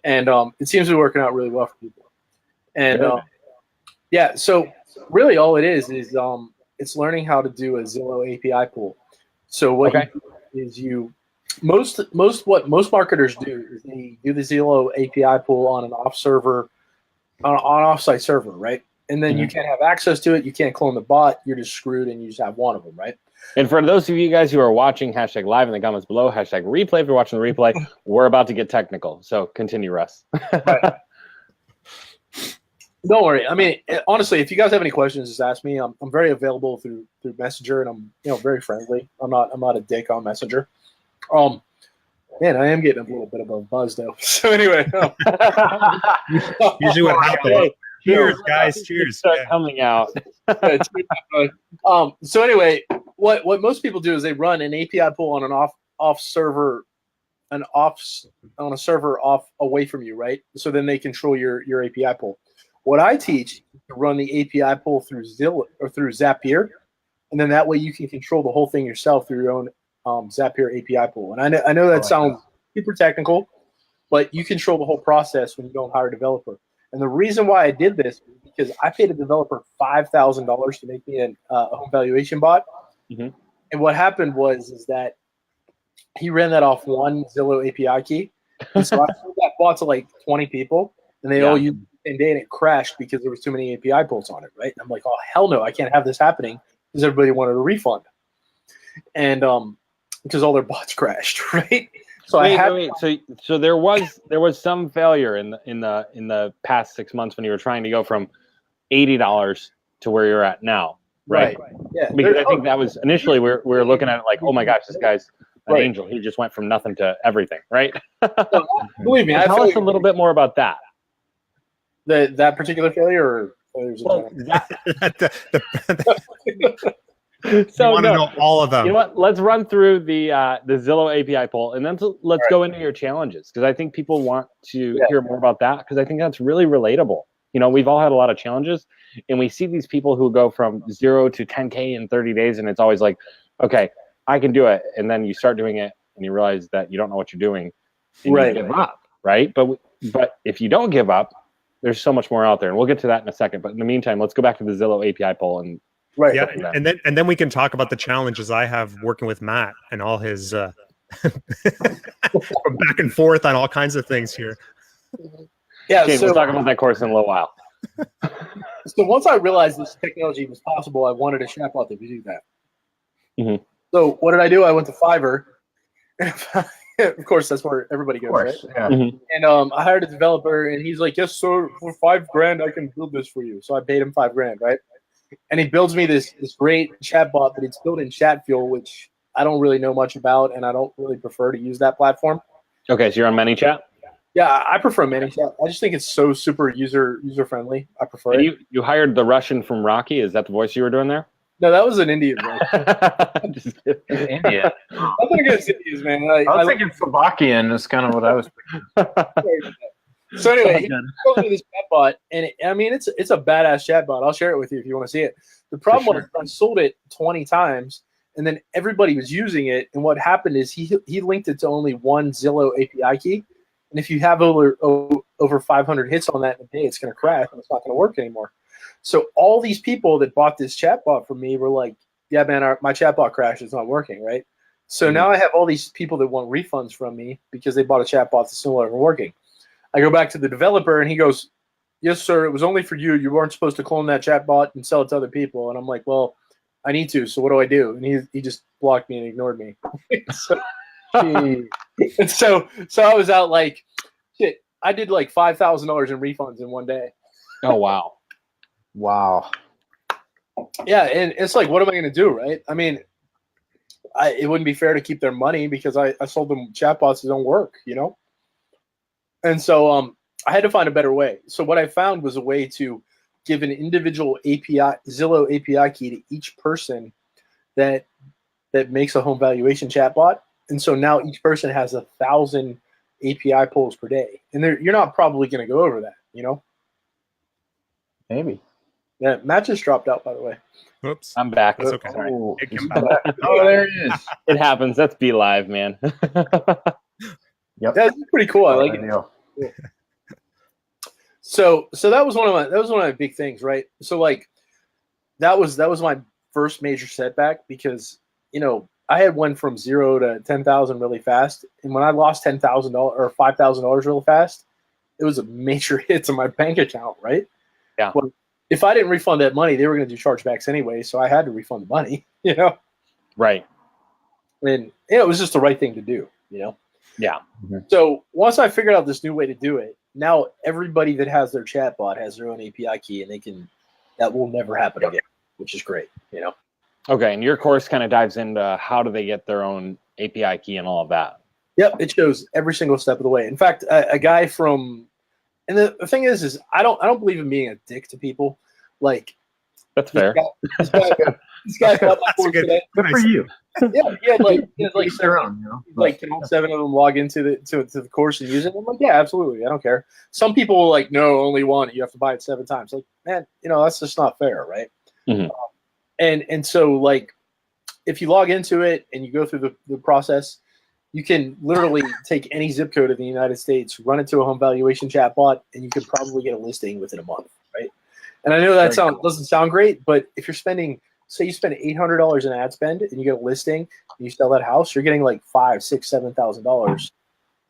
and it seems to be working out really well for people. And so really all it is it's learning how to do a Zillow API poll. So what most marketers do is they do the Zillow API poll on an offsite server, right? And then you can't have access to it. You can't clone the bot. You're just screwed, and you just have one of them, right? And for those of you guys who are watching, hashtag live in the comments below, hashtag replay if you're watching the replay, we're about to get technical. So continue, Russ. Right. Don't worry. I mean, honestly, if you guys have any questions, just ask me. I'm very available through Messenger, and I'm very friendly. I'm not a dick on Messenger. Man, I am getting a little bit of a buzz though. So anyway, usually what happens. Cheers, guys. Cheers. Start coming out. So anyway, what most people do is they run an API pool on an off server, on a server off away from you, right? So then they control your API pool. What I teach is to run the API pool through Zillow or through Zapier, and then that way you can control the whole thing yourself through your own Zapier API pool. And I know that sounds super technical, but you control the whole process when you don't hire a developer. And the reason why I did this was because I paid a developer $5,000 to make me a home valuation bot. And what happened is that he ran that off one Zillow API key. And so I sold that bot to like 20 people, and they all used it the same day, and it crashed because there was too many API pulls on it, right? And I'm like, oh, hell no, I can't have this happening because everybody wanted a refund. And because all their bots crashed, right? So So there was some failure in the past 6 months when you were trying to go from $80 to where you're at now, right? Yeah. Because I think that was initially we were looking at it like, oh my gosh, this guy's an angel. He just went from nothing to everything, right? So, believe me, tell us a little bit more about that. That particular failure, or failures? So want to know all of them. You know what? Let's run through the Zillow API poll, and then let's go into your challenges, because I think people want to hear more about that, because I think that's really relatable. You know, we've all had a lot of challenges, and we see these people who go from 0 to 10K in 30 days, and it's always like, okay, I can do it, and then you start doing it, and you realize that you don't know what you're doing, and you give up, right? But if you don't give up, there's so much more out there, and we'll get to that in a second. But in the meantime, let's go back to the Zillow API poll and. Right. Yeah, and then we can talk about the challenges I have working with Matt and all his back and forth on all kinds of things here. Yeah, Shane, we'll talk about that course in a little while. So once I realized this technology was possible, I wanted a chatbot to do that. Mhm. So what did I do? I went to Fiverr. Of course, that's where everybody goes, right? Yeah. Mhm. And I hired a developer, and he's like, "Yes, sir, for $5,000, I can build this for you." So I paid him $5,000, right? And he builds me this great chatbot, but it's built in Chatfuel, which I don't really know much about, and I don't really prefer to use that platform. Okay, so you're on ManyChat. Yeah, I prefer ManyChat. I just think it's so super user friendly. I prefer And it. you hired the Russian from Rocky. Is that the voice you were doing there? No, that was an Indian voice. Just kidding. India. Nothing against Indians, man. I was thinking Slovakian is kind of what I was thinking. So anyway, he built me this chatbot, and it's a badass chatbot. I'll share it with you if you want to see it. The problem was I sold it 20 times, and then everybody was using it. And what happened is he linked it to only one Zillow API key, and if you have over 500 hits on that in a day, it's going to crash and it's not going to work anymore. So all these people that bought this chatbot from me were like, "Yeah, man, my chatbot crashed. It's not working, right?" So now I have all these people that want refunds from me because they bought a chatbot that's no longer working. I go back to the developer, and he goes, "Yes, sir, it was only for you. You weren't supposed to clone that chatbot and sell it to other people." And I'm like, "Well, I need to, so what do I do?" And he just blocked me and ignored me. so I was out like, shit, I did like $5,000 in refunds in one day. Oh, wow. Wow. Yeah, and it's like, what am I going to do, right? I mean, it wouldn't be fair to keep their money because I sold them chatbots that don't work, you know? And so I had to find a better way. So what I found was a way to give an individual Zillow API key to each person that makes a home valuation chatbot. And so now each person has 1,000 API polls per day. And you're not probably going to go over that, you know? Maybe. Yeah, Matt just dropped out, by the way. Whoops. I'm back. That's okay. Oh, It he's came back. Oh, there he is. It happens. That's Be Live, man. Yep. That's pretty cool. I like it. Deal. So that was one of my big things, right? So like that was my first major setback because I had went from 0 to 10,000 really fast, and when I lost $10,000 or $5,000 real fast, it was a major hit to my bank account, right? Yeah. Well, if I didn't refund that money, they were going to do chargebacks anyway, so I had to refund the money, Right. And it was just the right thing to do, Yeah. Mm-hmm. So once I figured out this new way to do it, now everybody that has their chatbot has their own API key, and that will never happen again, which is great, Okay, and your course kind of dives into how do they get their own API key and all of that. Yep, it shows every single step of the way. In fact, a guy from, and the thing is I don't believe in being a dick to people. Like That's fair. This guy bought my course today. Good for you. Yeah, he had like Each their own, like can all 7 of them log into the course and use it? I'm like, yeah, absolutely, I don't care. Some people will like, no, only one. You have to buy it 7 times. Like, man, that's just not fair, right? Mhm. And so like, if you log into it and you go through the process, you can literally take any zip code of the United States, run it to a home valuation chatbot, and you can probably get a listing within a month, right? And I know that doesn't sound great, but if you're spending, say you spend $800 in ad spend and you get a listing and you sell that house, you're getting like $5,000, $6,000, $7,000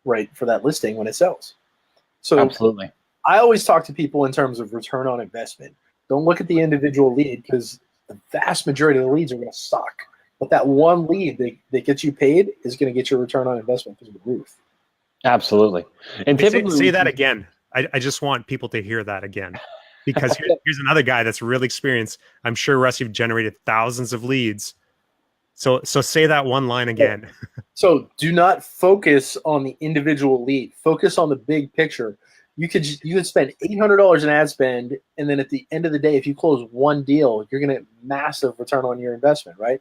right for that listing when it sells. So Absolutely. I always talk to people in terms of return on investment. Don't look at the individual lead because the vast majority of the leads are going to suck. But that one lead that gets you paid is going to get your return on investment through the roof. Absolutely. And typically, say that again. I just want people to hear that again. Because here's another guy that's really experienced. I'm sure, Russ, you've generated thousands of leads. So say that one line again. So do not focus on the individual lead. Focus on the big picture. You could spend $800 in ad spend, and then at the end of the day, if you close one deal, you're going to get massive return on your investment, right?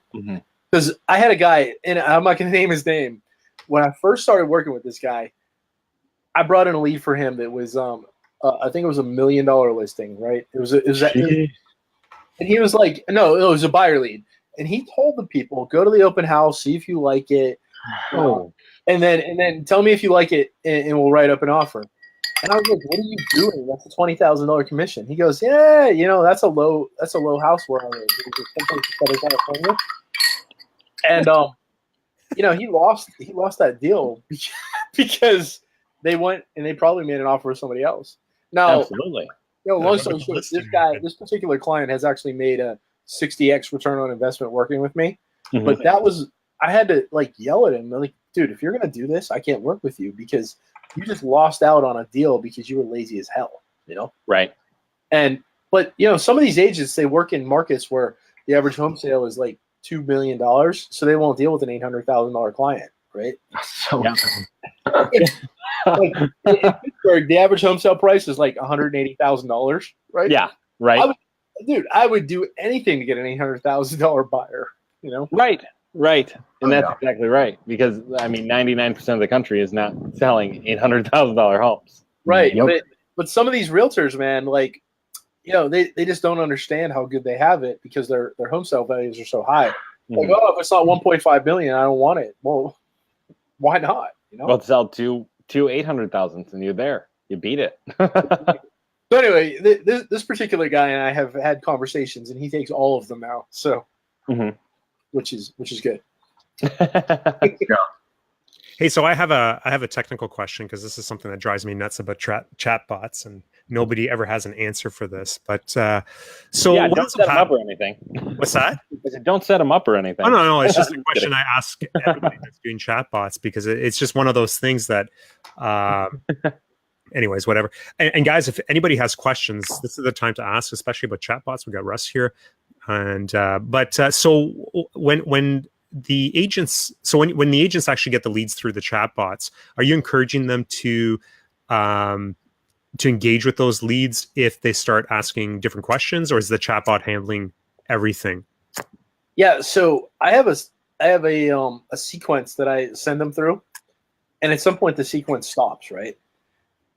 Because I had a guy, and I'm not going to name his name. When I first started working with this guy, I brought in a lead for him that was I think it was $1 million listing, right? It was and he was like, no, it was a buyer lead, and he told the people, go to the open house, see if you like it, and then tell me if you like it, and we'll write up an offer. And I was like, what are you doing? That's a $20,000 commission. He goes, yeah, that's a low house where I live. And he lost that deal because they went and they probably made an offer to somebody else. Now, absolutely. Long story short, this particular client has actually made a 60x return on investment working with me. But that was, I had to like yell at him, like, dude, if you're gonna do this, I can't work with you because you just lost out on a deal because you were lazy as hell, you know? Right. But some of these agents, they work in markets where the average home sale is like $2 million, so they won't deal with an $800,000 client, right? So Like in Pittsburgh, the average home sale price is like $180,000, right? Yeah. Right. I would do anything to get an $800,000 buyer, you know? Right. And that's exactly right. Because, I mean, 99% of the country is not selling $800,000 homes. Right. Yep. But some of these realtors, man, like, they just don't understand how good they have it because their home sale values are so high. Like, if it's not 1.5 million, I don't want it. Well, why not? Well, sell two 800,000 and you're there. You beat it. So anyway, this particular guy and I have had conversations, and he takes all of them now. So, which is good. Hey, so I have a technical question because this is something that drives me nuts about chatbots, and nobody ever has an answer for this. But so yeah, don't set them up or anything. What's that? Don't set them up or anything. Oh, no. It's just a question I ask everybody that's doing chatbots because it's just one of those things that. Anyways, whatever. And guys, if anybody has questions, this is the time to ask, especially about chatbots. We got Russ here, and so when the agents, when the agents actually get the leads through the chatbots, are you encouraging them to engage with those leads if they start asking different questions, or is the chatbot handling everything? Yeah, so I have a sequence that I send them through, and at some point the sequence stops, right?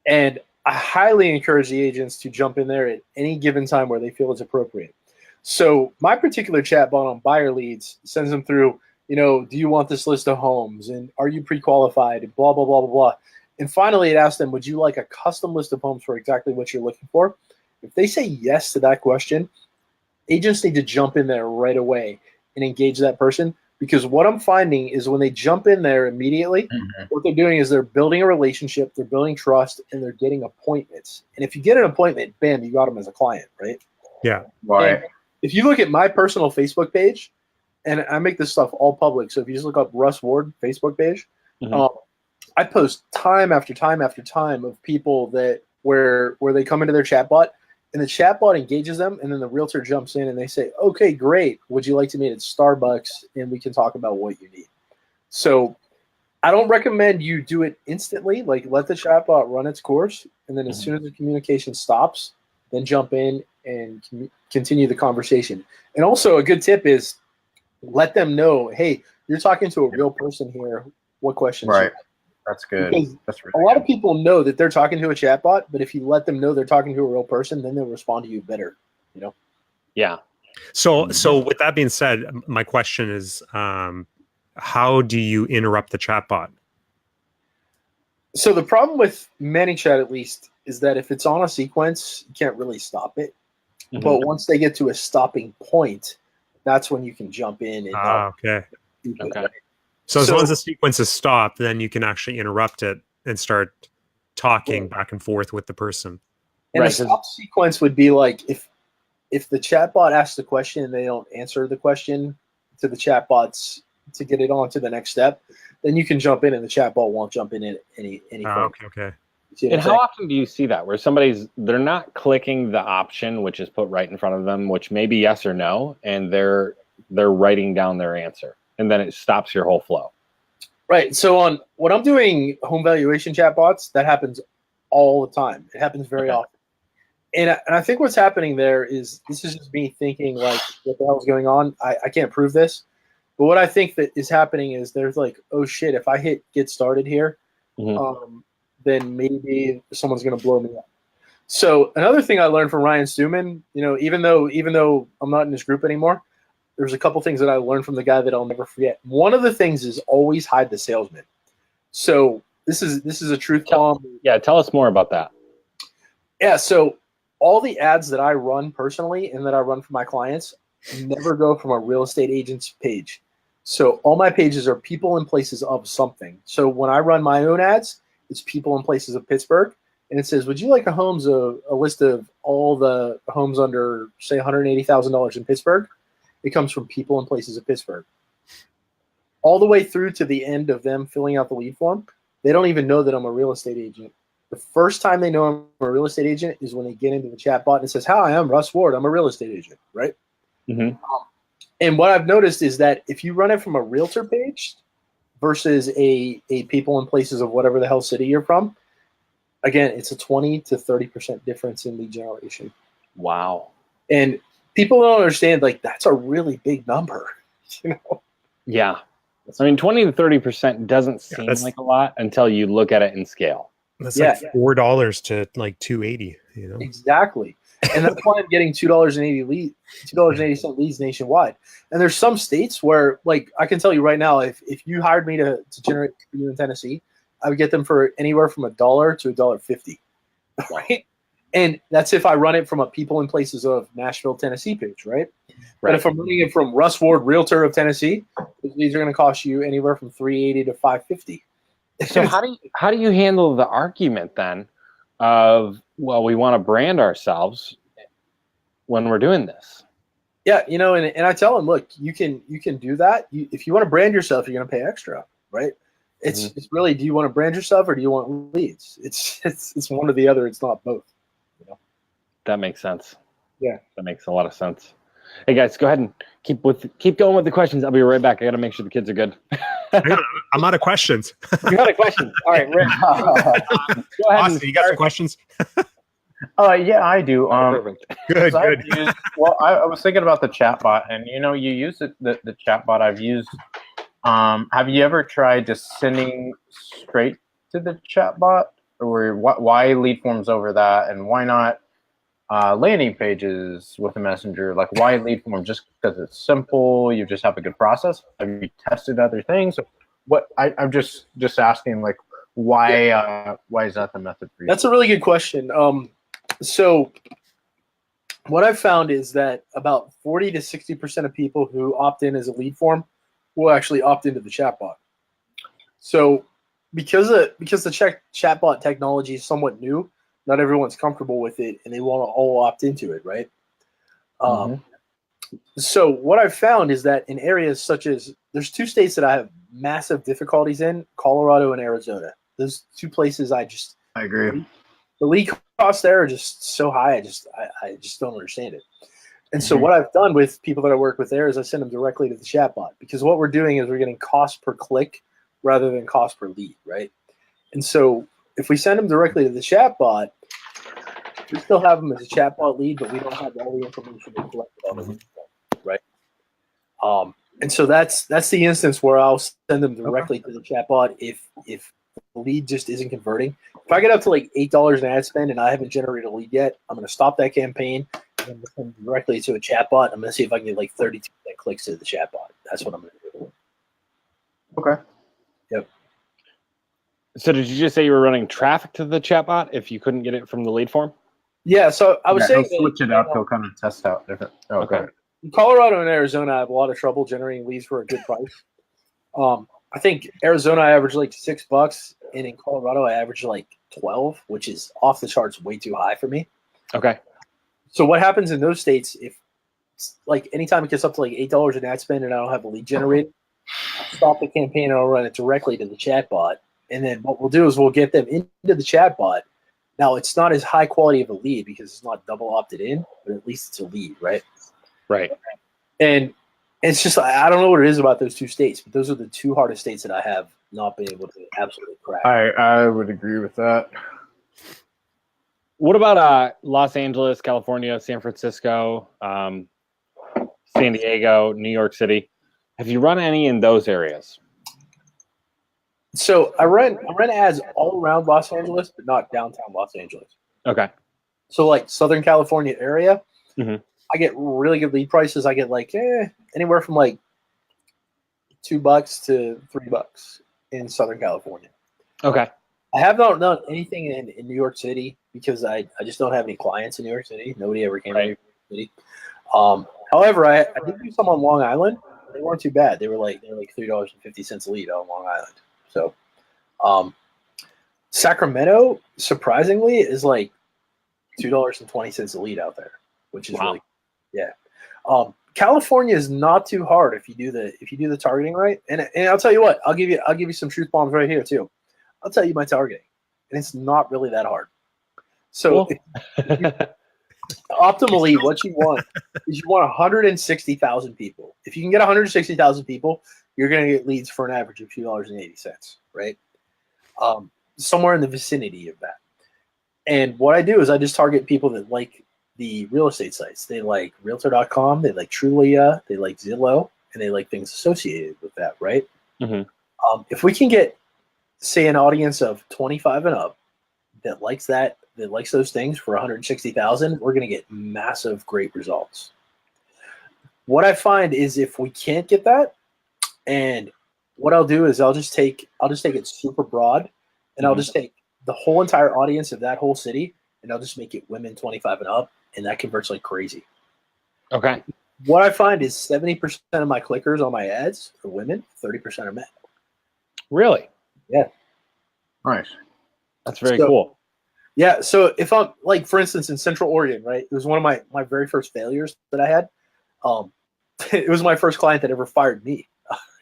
And I highly encourage the agents to jump in there at any given time where they feel it's appropriate. So my particular chatbot on buyer leads sends them through, do you want this list of homes? And are you pre-qualified? And blah, blah, blah, blah, blah. And finally, it asks them, would you like a custom list of homes for exactly what you're looking for? If they say yes to that question, agents need to jump in there right away and engage that person. Because what I'm finding is when they jump in there immediately, what they're doing is they're building a relationship, they're building trust, and they're getting appointments. And if you get an appointment, bam, you got them as a client, right? Yeah. Right. And if you look at my personal Facebook page, and I make this stuff all public, so if you just look up Russ Ward Facebook page, I post time after time after time of people where they come into their chatbot, and the chatbot engages them, and then the realtor jumps in and they say, okay, great. Would you like to meet at Starbucks and we can talk about what you need? So I don't recommend you do it instantly. Like, let the chatbot run its course, and then as soon as the communication stops, then jump in and continue the conversation. And also a good tip is let them know, hey, you're talking to a real person here. What questions? Right. That's good. Because that's really a lot of people know that they're talking to a chatbot, but if you let them know they're talking to a real person, then they'll respond to you better. Yeah. So with that being said, my question is, how do you interrupt the chatbot? So the problem with ManyChat, at least, is that if it's on a sequence, you can't really stop it. But once they get to a stopping point, that's when you can jump in and okay. Okay. So as long as the sequence is stopped, then you can actually interrupt it and start talking back and forth with the person. And a stop sequence would be like if the chatbot asks the question and they don't answer the question to the chatbots to get it on to the next step, then you can jump in and the chatbot won't jump in at any point. Okay. And how often do you see that where they're not clicking the option which is put right in front of them, which may be yes or no, and they're writing down their answer, and then it stops your whole flow? Right. So when I'm doing home valuation chatbots, that happens all the time. It happens very often. And I think what's happening there is, this is just me thinking like, what the hell is going on? I can't prove this. But what I think that is happening is there's like, oh shit, if I hit get started here, then maybe someone's going to blow me up. So another thing I learned from Ryan Newman, even though I'm not in this group anymore, there's a couple things that I learned from the guy that I'll never forget. One of the things is always hide the salesman. So this is a truth bomb. Yeah, tell us more about that. Yeah, so all the ads that I run personally and that I run for my clients never go from a real estate agent's page. So all my pages are people and places of something. So when I run my own ads, it's people and places of Pittsburgh. And it says, would you like a list of all the homes under, say, $180,000 in Pittsburgh? It comes from people and places of Pittsburgh. all the way through to the end of them filling out the lead form, they don't even know that I'm a real estate agent. The first time they know I'm a real estate agent is when they get into the chatbot and it says, "Hi, I'm Russ Ward. I'm a real estate agent," right? Mm-hmm. And what I've noticed is that if you run it from a realtor page versus a people and places of whatever the hell city you're from, again, it's a 20 to 30% difference in lead generation. Wow. And people don't understand, like, that's a really big number, you know? Yeah. I mean, 20 to 30% doesn't seem like a lot until you look at it in scale. That's like $4 to like $2.80, you know? Exactly. And that's why I'm getting $2.80 leads nationwide. And there's some states where, like, I can tell you right now, if you hired me to generate for you in Tennessee, I would get them for anywhere from $1 to $1.50, right? And that's if I run it from a people and places of Nashville, Tennessee page, right? But if I'm running it from Russ Ward, Realtor of Tennessee, these are going to cost you anywhere from $3.80 to $5.50. So how do you handle the argument then of, well, we want to brand ourselves when we're doing this? Yeah, you know, and I tell them, look, you can do that. If you want to brand yourself, you're going to pay extra, right? It's really, do you want to brand yourself or do you want leads? It's one or the other. It's not both. You know? That makes sense. Yeah, that makes a lot of sense. Hey guys, go ahead and keep going with the questions. I'll be right back. I got to make sure the kids are good. I'm out of questions. You're out of questions. All right, Rick. Go ahead. Austin, you got some questions? Yeah, I do. Perfect. Good. I was thinking about the chatbot, and you use it. The chatbot I've used. Have you ever tried just sending straight to the chatbot, or why lead forms over that, and why not landing pages with a messenger? Like, why lead form? Just because it's simple, you just have a good process? Have you tested other things? I'm just asking, like, why is that the method for you? That's a really good question. So what I've found is that about 40 to 60% of people who opt in as a lead form will actually opt into the chatbot. So because the chatbot technology is somewhat new, not everyone's comfortable with it, and they want to all opt into it, right? So what I've found is that in areas such as, there's two states that I have massive difficulties in, Colorado and Arizona. Those two places I agree. The lead costs there are just so high. I just don't understand it. And so what I've done with people that I work with there is I send them directly to the chatbot, because what we're doing is we're getting cost per click rather than cost per lead, right? And so if we send them directly to the chatbot, we still have them as a chatbot lead, but we don't have all the information we collected on the lead, right? And so that's the instance where I'll send them directly to the chatbot if the lead just isn't converting. If I get up to like $8 in ad spend and I haven't generated a lead yet, I'm going to stop that campaign and I'm going to send directly to a chatbot. I'm going to see if I can get like 32 clicks to the chatbot. That's what I'm going to do. Okay. Yep. So did you just say you were running traffic to the chatbot if you couldn't get it from the lead form? Yeah. So I was saying, he'll switch it up. He'll kind of test out different. Okay. In Colorado and Arizona, I have a lot of trouble generating leads for a good price. I think Arizona I average like $6, and in Colorado I average like 12, which is off the charts, way too high for me. Okay. So what happens in those states, if like anytime it gets up to like $8 in ad spend and I don't have a lead generated, I'll stop the campaign and I'll run it directly to the chatbot. And then what we'll do is we'll get them into the chatbot. Now it's not as high quality of a lead because it's not double opted in, but at least it's a lead, right? Right. And it's just, I don't know what it is about those two states, but those are the two hardest states that I have not been able to absolutely crack. I would agree with that. What about Los Angeles, California, San Francisco, San Diego, New York City? Have you run any in those areas? So I run ads all around Los Angeles, but not downtown Los Angeles. Okay. So like Southern California area, Mm-hmm. I get really good lead prices. I get like anywhere from like $2 to $3 in Southern California. Okay. I have not done anything in New York City because I just don't have any clients in New York City. Nobody ever came to New York City. However, I did do some on Long Island. They weren't too bad. They were like $3.50 a lead on Long Island. So Sacramento, surprisingly, is like $2.20 a lead out there, which is really, yeah. California is not too hard if you do the targeting right. And I'll tell you what, I'll give you some truth bombs right here too. I'll tell you my targeting, and it's not really that hard. So optimally, what you want is you want 160,000 people. If you can get 160,000 people, you're going to get leads for an average of $2.80, right? Somewhere in the vicinity of that. And what I do is I just target people that like the real estate sites. They like Realtor.com, they like Trulia, they like Zillow, and they like things associated with that, right? Mm-hmm. If we can get, say, an audience of 25 and up that likes those things for 160,000, we're going to get massive, great results. What I find is if we can't get that, and what I'll do is I'll just take it super broad, and I'll just take the whole entire audience of that whole city, and I'll just make it women 25 and up, and that converts like crazy. Okay. What I find is 70% of my clickers on my ads are women, 30% are men. Really? Yeah. Nice. That's very cool. Yeah. So if I'm like, for instance, in Central Oregon, right? It was one of my very first failures that I had. It was my first client that ever fired me.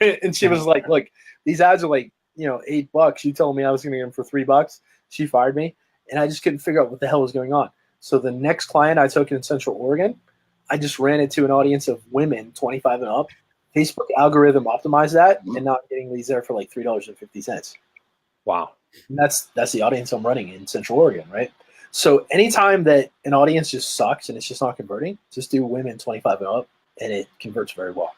And she was like, look, these ads are like, $8. You told me I was going to get them for $3. She fired me, and I just couldn't figure out what the hell was going on. So the next client I took in Central Oregon, I just ran it to an audience of women 25 and up. Facebook algorithm optimized that, and now I'm getting leads there for like $3.50. Wow. And that's the audience I'm running in Central Oregon, right? So anytime that an audience just sucks and it's just not converting, just do women 25 and up, and it converts very well.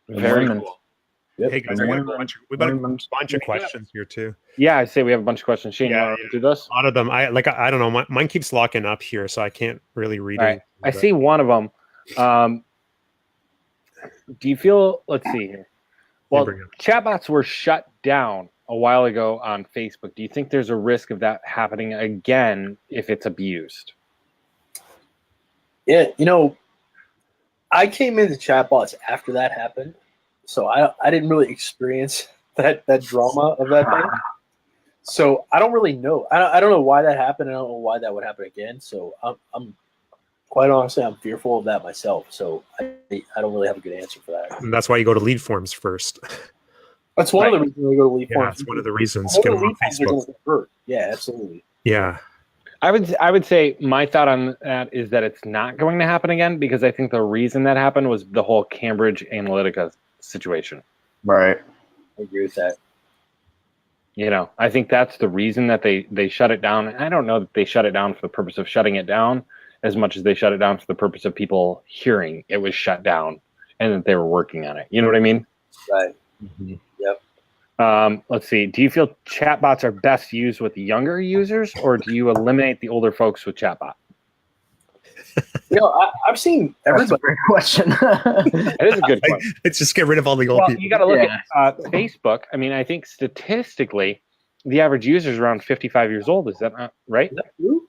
Very cool. Yep. Hey guys, we got a bunch of questions here too. Yeah, I say we have a bunch of questions. Shane, you want to do this? A lot of them, I don't know. Mine keeps locking up here, so I can't really read it. I see one of them. Do you feel? Let's see here. Well, chatbots were shut down a while ago on Facebook. Do you think there's a risk of that happening again if it's abused? Yeah, I came into chatbots after that happened. So I didn't really experience that drama of that thing. So I don't really know. I don't know why that happened. I don't know why that would happen again. So I'm quite honestly, I'm fearful of that myself. So I don't really have a good answer for that. And that's why you go to lead forms first. That's one of the reasons we go to lead forms. That's one of the reasons. Get them on Facebook. Yeah, absolutely. Yeah. I would say my thought on that is that it's not going to happen again, because I think the reason that happened was the whole Cambridge Analytica situation. Right. I agree with that. I think that's the reason that they shut it down. I don't know that they shut it down for the purpose of shutting it down as much as they shut it down for the purpose of people hearing it was shut down and that they were working on it. You know what I mean? Right. Mm-hmm. Yep. Let's see. Do you feel chatbots are best used with younger users, or do you eliminate the older folks with chatbot? I've seen everybody. That's a great question. That is a good question. Let's just get rid of all the old people. You got to look at Facebook. I mean, I think statistically, the average user is around 55 years old. Is that not right? Is that true?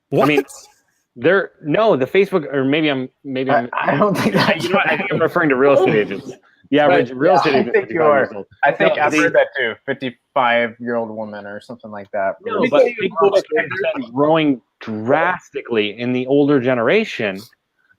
What? I mean, the Facebook, or maybe I'm. I don't think that. You know what? I think I'm referring to real estate agents. The average real estate agent. I think you are. I think I've heard that too. 55-year-old woman or something like that. No, but Facebook has been growing drastically in the older generation,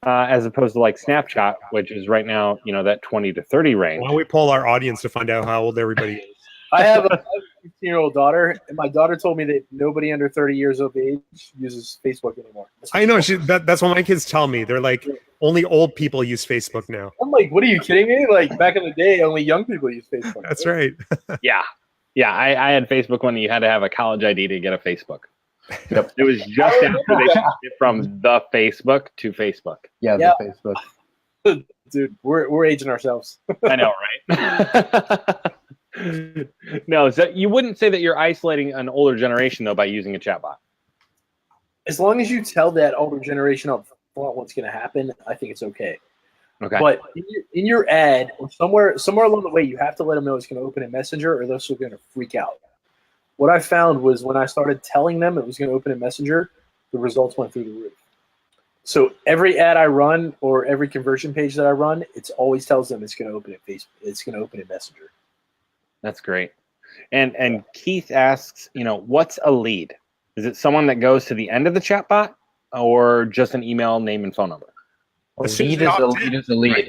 as opposed to like Snapchat, which is right now, that 20 to 30 range. Why don't we poll our audience to find out how old everybody is? I have a 15-year-old daughter, and my daughter told me that nobody under 30 years of age uses Facebook anymore. I know. That's what my kids tell me. They're like, only old people use Facebook now. I'm like, what are you kidding me? Like, back in the day, only young people use Facebook. That's right. Yeah. I had Facebook when you had to have a college ID to get a Facebook. Yep. It was just after they switched it from the Facebook to Facebook. Yeah, the Facebook. Dude, we're aging ourselves. I know, right? No, so you wouldn't say that you're isolating an older generation, though, by using a chatbot. As long as you tell that older generation up front what's going to happen, I think it's okay. Okay. But in your ad, or somewhere along the way, you have to let them know it's going to open in Messenger, or they're still going to freak out. What I found was when I started telling them it was going to open in Messenger, the results went through the roof. So every ad I run or every conversion page that I run, it always tells them it's going to open in Facebook. It's going to open in Messenger. That's great. And Keith asks, what's a lead? Is it someone that goes to the end of the chatbot, or just an email, name, and phone number? A As soon as lead the is top a 10, lead is a lead. right.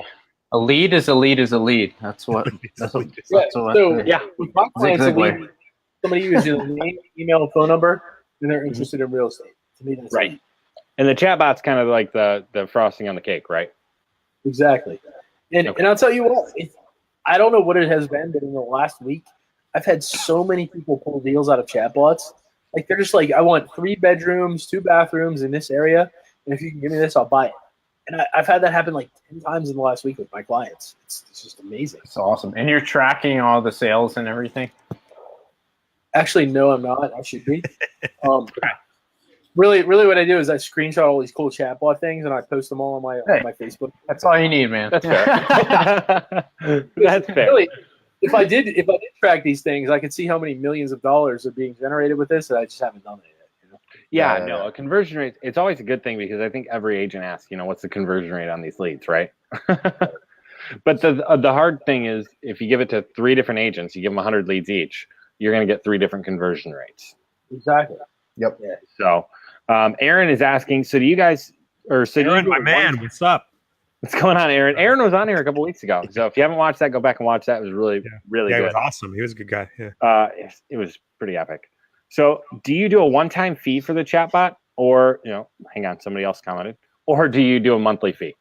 A lead is a lead is a lead. That's what. That's what. Yeah, That's what so Yeah. with my clients, Zig Ziglar. somebody uses your name, email, and phone number, and they're interested in real estate. To me, that's Right. it. And the chatbot's kind of like the frosting on the cake, right? Exactly. And Okay. and I'll tell you what, I don't know what it has been, but in the last week, I've had so many people pull deals out of chatbots. Like they're just like, I want 3 bedrooms, 2 bathrooms in this area, and if you can give me this, I'll buy it. And I've had that happen like 10 times in the last week with my clients. It's just amazing. It's awesome. And you're tracking all the sales and everything. Actually, no, I'm not. I should be. Really, what I do is I screenshot all these cool chatbot things and I post them all on my Facebook. That's all you need, man. That's fair. That's fair. Really, if I did track these things, I could see how many millions of dollars are being generated with this, and I just haven't done it yet. You know? Yeah, no, a conversion rate, it's always a good thing because I think every agent asks, what's the conversion rate on these leads, right? But the hard thing is if you give it to 3 different agents, you give them 100 leads each, you're going to get 3 different conversion rates. Exactly. Yep. Yeah. So Aaron is asking, so do you guys, or so Aaron, do you my man, what's up? What's going on, Aaron? Aaron was on here a couple weeks ago. So if you haven't watched that, go back and watch that. It was really Yeah, good. he was awesome. He was a good guy. Yeah. It was pretty epic. So do you do a one-time fee for the chatbot or, hang on, somebody else commented, or do you do a monthly fee?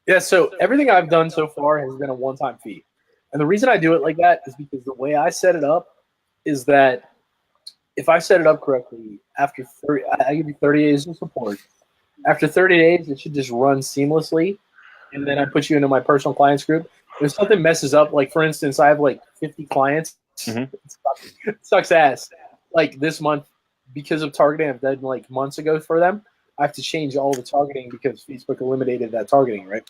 Yeah, so everything I've done so far has been a one-time fee. And the reason I do it like that is because the way I set it up is that if I set it up correctly, after 30, I give you 30 days of support. After 30 days, it should just run seamlessly. And then I put you into my personal clients group. If something messes up, like for instance, I have like 50 clients. Mm-hmm. It sucks ass. Like this month, because of targeting I've done like months ago for them, I have to change all the targeting because Facebook eliminated that targeting, right?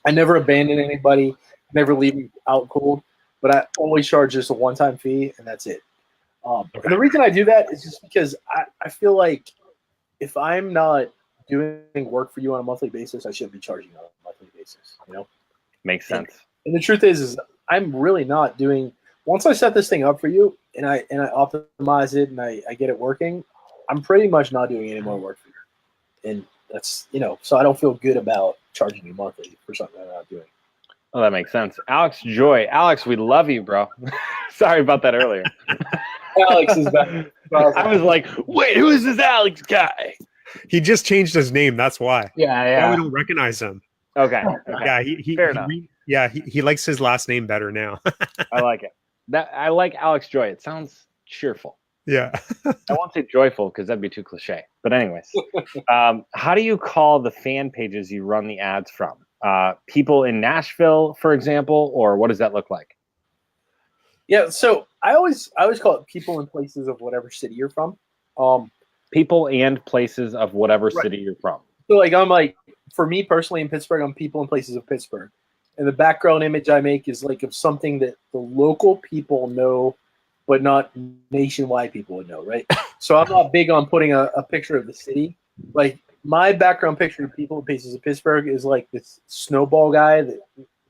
I never abandon anybody, never leave them out cold, but I always charge just a one-time fee, and that's it. And the reason I do that is just because I feel like if I'm not doing work for you on a monthly basis, I shouldn't be charging on a monthly basis, Makes sense. And the truth is I'm really not doing, once I set this thing up for you and I optimize it and I get it working, I'm pretty much not doing any more work for you. And that's, so I don't feel good about charging you monthly for something I'm not doing. Oh, that makes sense. Alex Joy. Alex, we love you, bro. Sorry about that earlier. Alex is back. I was like, wait, who is this Alex guy? He just changed his name. That's why. Yeah. Now we don't recognize him. Okay. Yeah, Fair enough. He likes his last name better now. I like it. I like Alex Joy. It sounds cheerful. Yeah. I won't say joyful because that'd be too cliche. But anyways, how do you call the fan pages you run the ads from? People in Nashville, for example, or what does that look like? Yeah, so I always call it people and places of whatever city you're from. People and places of whatever city you're from. So I'm like, for me personally in Pittsburgh, I'm people and places of Pittsburgh. And the background image I make is like of something that the local people know, but not nationwide people would know, right? So I'm not big on putting a picture of the city. Like my background picture of people and places of Pittsburgh is like this snowball guy that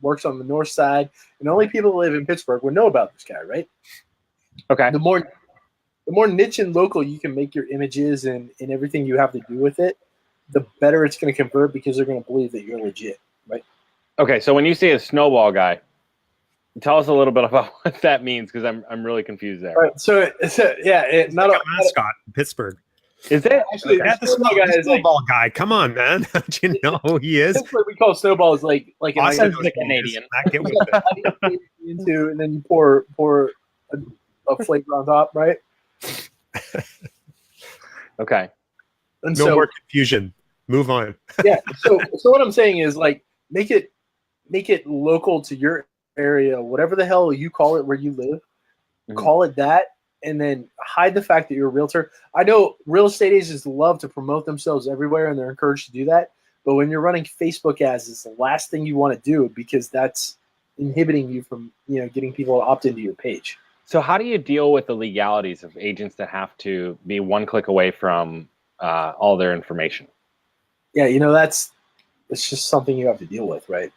works on the north side, and only people who live in Pittsburgh would know about this guy, right? Okay. The more niche and local you can make your images and everything you have to do with it, the better it's going to convert because they're going to believe that you're legit, right? Okay, so when you say a snowball guy, tell us a little bit about what that means because I'm really confused there. All right, so yeah, Not a mascot in Pittsburgh. Is it? Actually, Yeah, the snowball guy. Come on, man. Do you know who he is? That's what we call snowballs, like an Austin ice knows the who he is. Canadian. Not get with it. into, and then you pour a flavor on top, right? Okay. And No so, more confusion. Move on. yeah. So what I'm saying is like make it local to your area, whatever the hell you call it where you live. Mhm. Call it that, and then hide the fact that you're a realtor. I know real estate agents love to promote themselves everywhere, and they're encouraged to do that. But when you're running Facebook ads, it's the last thing you want to do because that's inhibiting you from getting people to opt into your page. So how do you deal with the legalities of agents that have to be one click away from all their information? Yeah, it's just something you have to deal with, right?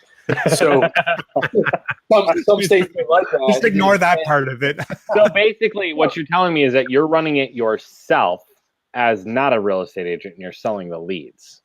So some states don't like that. Just ignore that part of it. So basically what you're telling me is that you're running it yourself as not a real estate agent and you're selling the leads.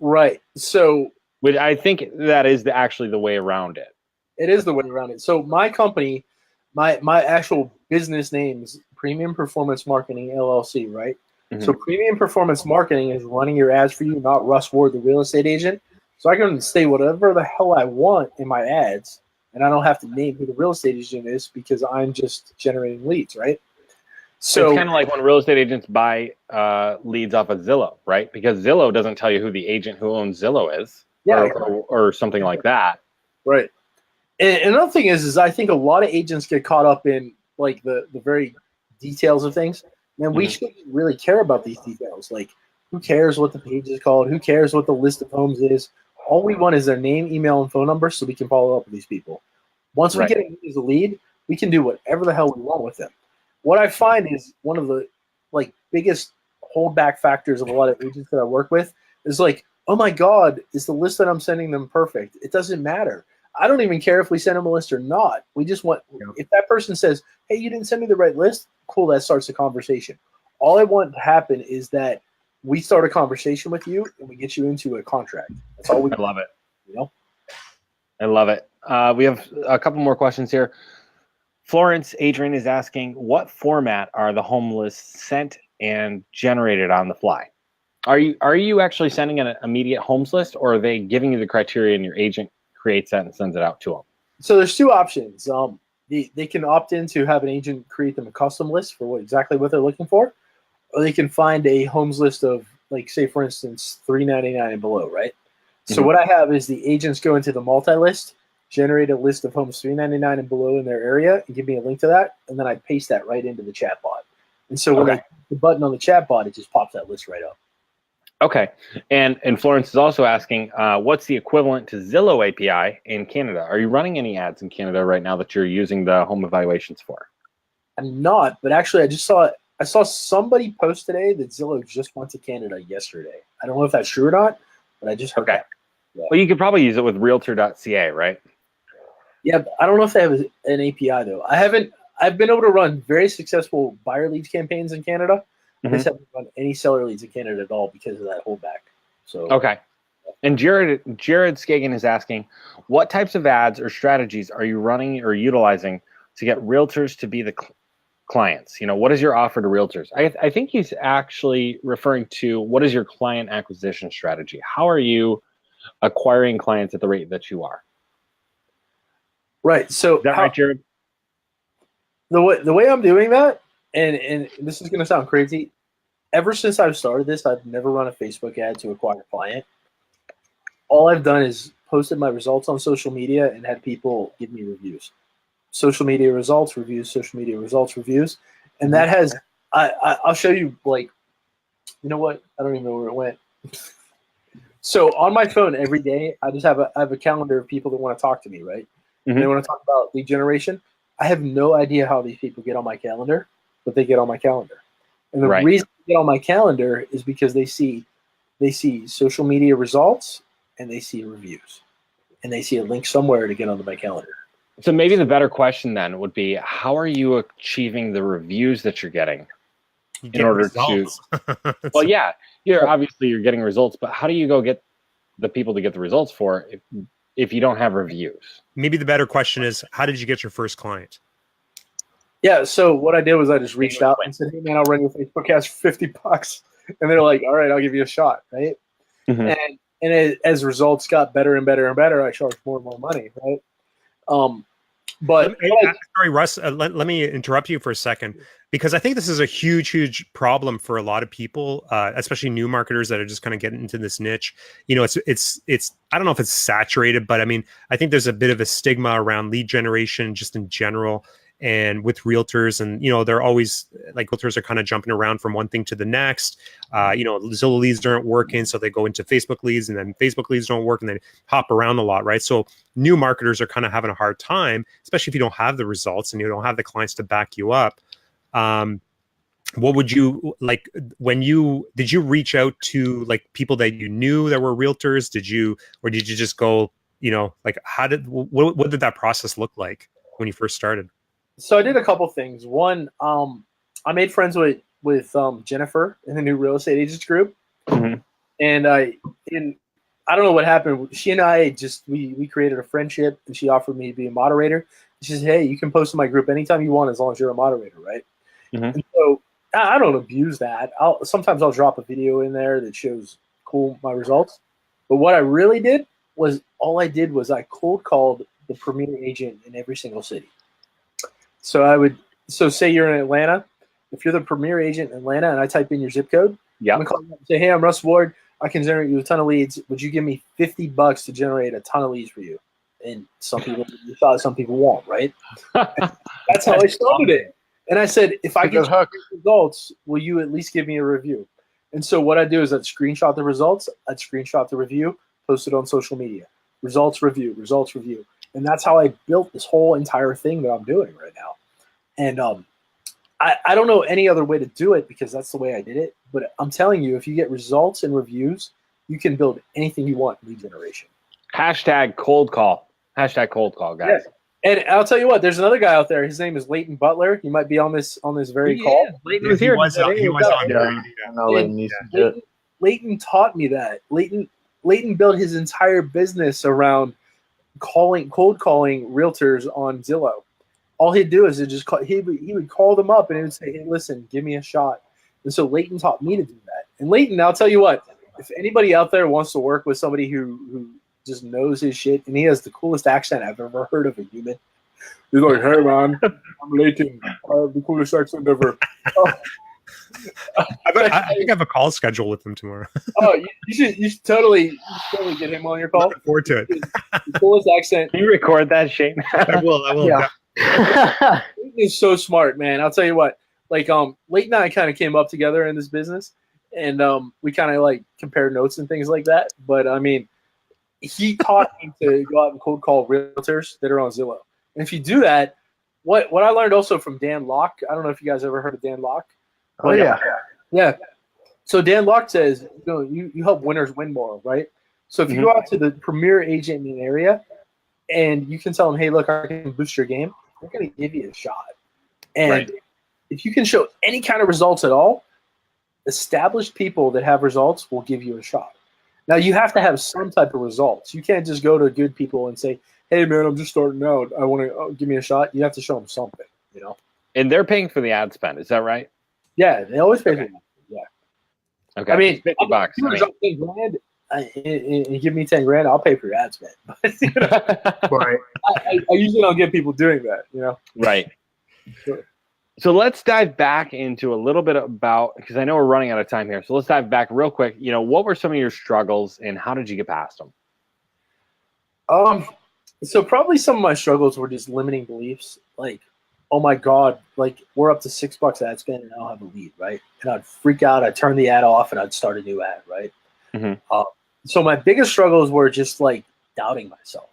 Right. So Which I think that is actually the way around it. It is the way around it. So my company, my actual business name is Premium Performance Marketing LLC, right? Mm-hmm. So Premium Performance Marketing is running your ads for you, not Russ Ward, the real estate agent. So I can say whatever the hell I want in my ads, and I don't have to name who the real estate agent is because I'm just generating leads, right? So it's kind of like when real estate agents buy leads off of Zillow, right? Because Zillow doesn't tell you who the agent who owns Zillow is, or something like that. Right. And another thing is I think a lot of agents get caught up in like the very details of things. And we shouldn't really care about these details. Like, who cares what the page is called? Who cares what the list of homes is? All we want is their name, email, and phone number so we can follow up with these people. Once we get them as a lead, we can do whatever the hell we want with them. What I find is one of the like biggest holdback factors of a lot of agents that I work with is like, oh my God, is the list that I'm sending them perfect? It doesn't matter. I don't even care if we send them a list or not. We just want, if that person says, hey, you didn't send me the right list, cool, that starts the conversation. All I want to happen is that we start a conversation with you and we get you into a contract. That's all we I love it. You know? I love it. We have a couple more questions here. Florence Adrian is asking, what format are the home lists sent and generated on the fly? Are you actually sending an immediate homes list, or are they giving you the criteria and your agent creates that and sends it out to them? So there's two options. They can opt in to have an agent create them a custom list for exactly what they're looking for, or they can find a homes list of, like, say for instance, $399 and below, right? So what I have is the agents go into the multi-list, generate a list of homes $399 and below in their area, and give me a link to that, and then I paste that right into the chatbot. And so when I click the button on the chatbot, it just pops that list right up. Okay. And Florence is also asking, what's the equivalent to Zillow API in Canada? Are you running any ads in Canada right now that you're using the home evaluations for? I'm not, but actually I saw somebody post today that Zillow just went to Canada yesterday. I don't know if that's true or not, but I just heard that. Yeah. Well, you could probably use it with realtor.ca, right? Yeah, but I don't know if they have an API though. I've been able to run very successful buyer leads campaigns in Canada. I just haven't run any seller leads in Canada at all because of that holdback. So okay. And Jared Skagen is asking, what types of ads or strategies are you running or utilizing to get realtors to be the clients? You know, what is your offer to realtors? I think he's actually referring to what is your client acquisition strategy? How are you acquiring clients at the rate that you are? Right. So is that right, Jared? The way I'm doing that, and this is going to sound crazy, ever since I've started this, I've never run a Facebook ad to acquire a client. All I've done is posted my results on social media and had people give me reviews. Social media results, reviews, social media results, reviews. And that has, I'll show you, like, you know what? I don't even know where it went. So on my phone every day, I just have a calendar of people that want to talk to me, right? And they want to talk about lead generation. I have no idea how these people get on my calendar, but they get on my calendar. And the reason they get on my calendar is because they see social media results and they see reviews. And they see a link somewhere to get onto my calendar. So maybe the better question then would be, how are you achieving the reviews that you're getting in order to? Well, yeah, you're getting results, but how do you go get the people to get the results for if you don't have reviews? Maybe the better question is, how did you get your first client? Yeah, so what I did was I just reached out and said, hey man, I'll run your Facebook ads for $50. And they're like, all right, I'll give you a shot, right? And as results got better and better and better, I charged more and more money, right? Sorry, Russ, let me interrupt you for a second, because I think this is a huge problem for a lot of people, especially new marketers that are just kind of getting into this niche. You know, it's I don't know if it's saturated, but I mean, I think there's a bit of a stigma around lead generation just in general. And with realtors, and you know, they're always like, realtors are kind of jumping around from one thing to the next. You know, Zillow leads aren't working, so they go into Facebook leads, and then Facebook leads don't work, and they hop around a lot, right? So new marketers are kind of having a hard time, especially if you don't have the results and you don't have the clients to back you up. What would you like did you reach out to like people that you knew that were realtors? Did you just go, you know, like what did that process look like when you first started? So I did a couple things. One, I made friends with Jennifer in the new real estate agents group, and I don't know what happened. She and I we created a friendship, and she offered me to be a moderator. She says, "Hey, you can post in my group anytime you want, as long as you're a moderator, right?" Mm-hmm. And so I don't abuse that. Sometimes I'll drop a video in there that shows my results. But what I really did was I cold called the premier agent in every single city. So say you're in Atlanta. If you're the premier agent in Atlanta and I type in your zip code, yeah, I'm gonna call you up and say, "Hey, I'm Russ Ward. I can generate you a ton of leads. Would you give me $50 to generate a ton of leads for you?" And some people thought, some people won't, right? That's how I started it. And I said, if I get results, will you at least give me a review? And so what I do is I'd screenshot the results, I'd screenshot the review, post it on social media. Results, review, results, review. And that's how I built this whole entire thing that I'm doing right now. And I don't know any other way to do it because that's the way I did it. But I'm telling you, if you get results and reviews, you can build anything you want in lead generation. Hashtag cold call. Hashtag cold call, guys. Yeah. And I'll tell you what, there's another guy out there. His name is Leighton Butler. He might be on this very call. Leighton was here. He was on. Yeah, I know Leighton needs to do it. Leighton taught me that. Leighton built his entire business around cold calling realtors on Zillow. All he'd do is he would call them up and he would say, "Hey, listen, give me a shot." And so Leighton taught me to do that. And Leighton, I'll tell you what, if anybody out there wants to work with somebody who just knows his shit, and he has the coolest accent I've ever heard of a human. He's like, "Hey man, I'm Leighton. I have the coolest accent ever." I think I have a call scheduled with him tomorrow. Oh, you should totally get him on your call. Looking forward to it. The coolest accent. Can you record that, Shane? I will. Yeah. Leighton is so smart, man. I'll tell you what. Like, Leighton and I kind of came up together in this business, and we kind of like compared notes and things like that. But I mean, he taught me to go out and cold call realtors that are on Zillow. And if you do that, what I learned also from Dan Locke, I don't know if you guys ever heard of Dan Locke. Oh yeah. Yeah. So Dan Locke says, you help winners win more, right? So if you go out to the premier agent in an area and you can tell them, "Hey, look, I can boost your game," they're going to give you a shot. And if you can show any kind of results at all, established people that have results will give you a shot. Now, you have to have some type of results. You can't just go to good people and say, "Hey, man, I'm just starting out. I want to give me a shot." You have to show them something, And they're paying for the ad spend. Is that right? Yeah, they always pay for it. Yeah. Okay. I mean, $50. $10 grand, and give me 10 grand, I'll pay for your ad spend. Right. I usually don't get people doing that, Right. Sure. So let's dive back into a little bit about, because I know we're running out of time here. So let's dive back real quick. What were some of your struggles and how did you get past them? So probably some of my struggles were just limiting beliefs. Like, oh my God, like we're up to $6 ad spend and I don't have a lead, right? And I'd freak out. I'd turn the ad off and I'd start a new ad, right? Mm-hmm. So my biggest struggles were just like doubting myself.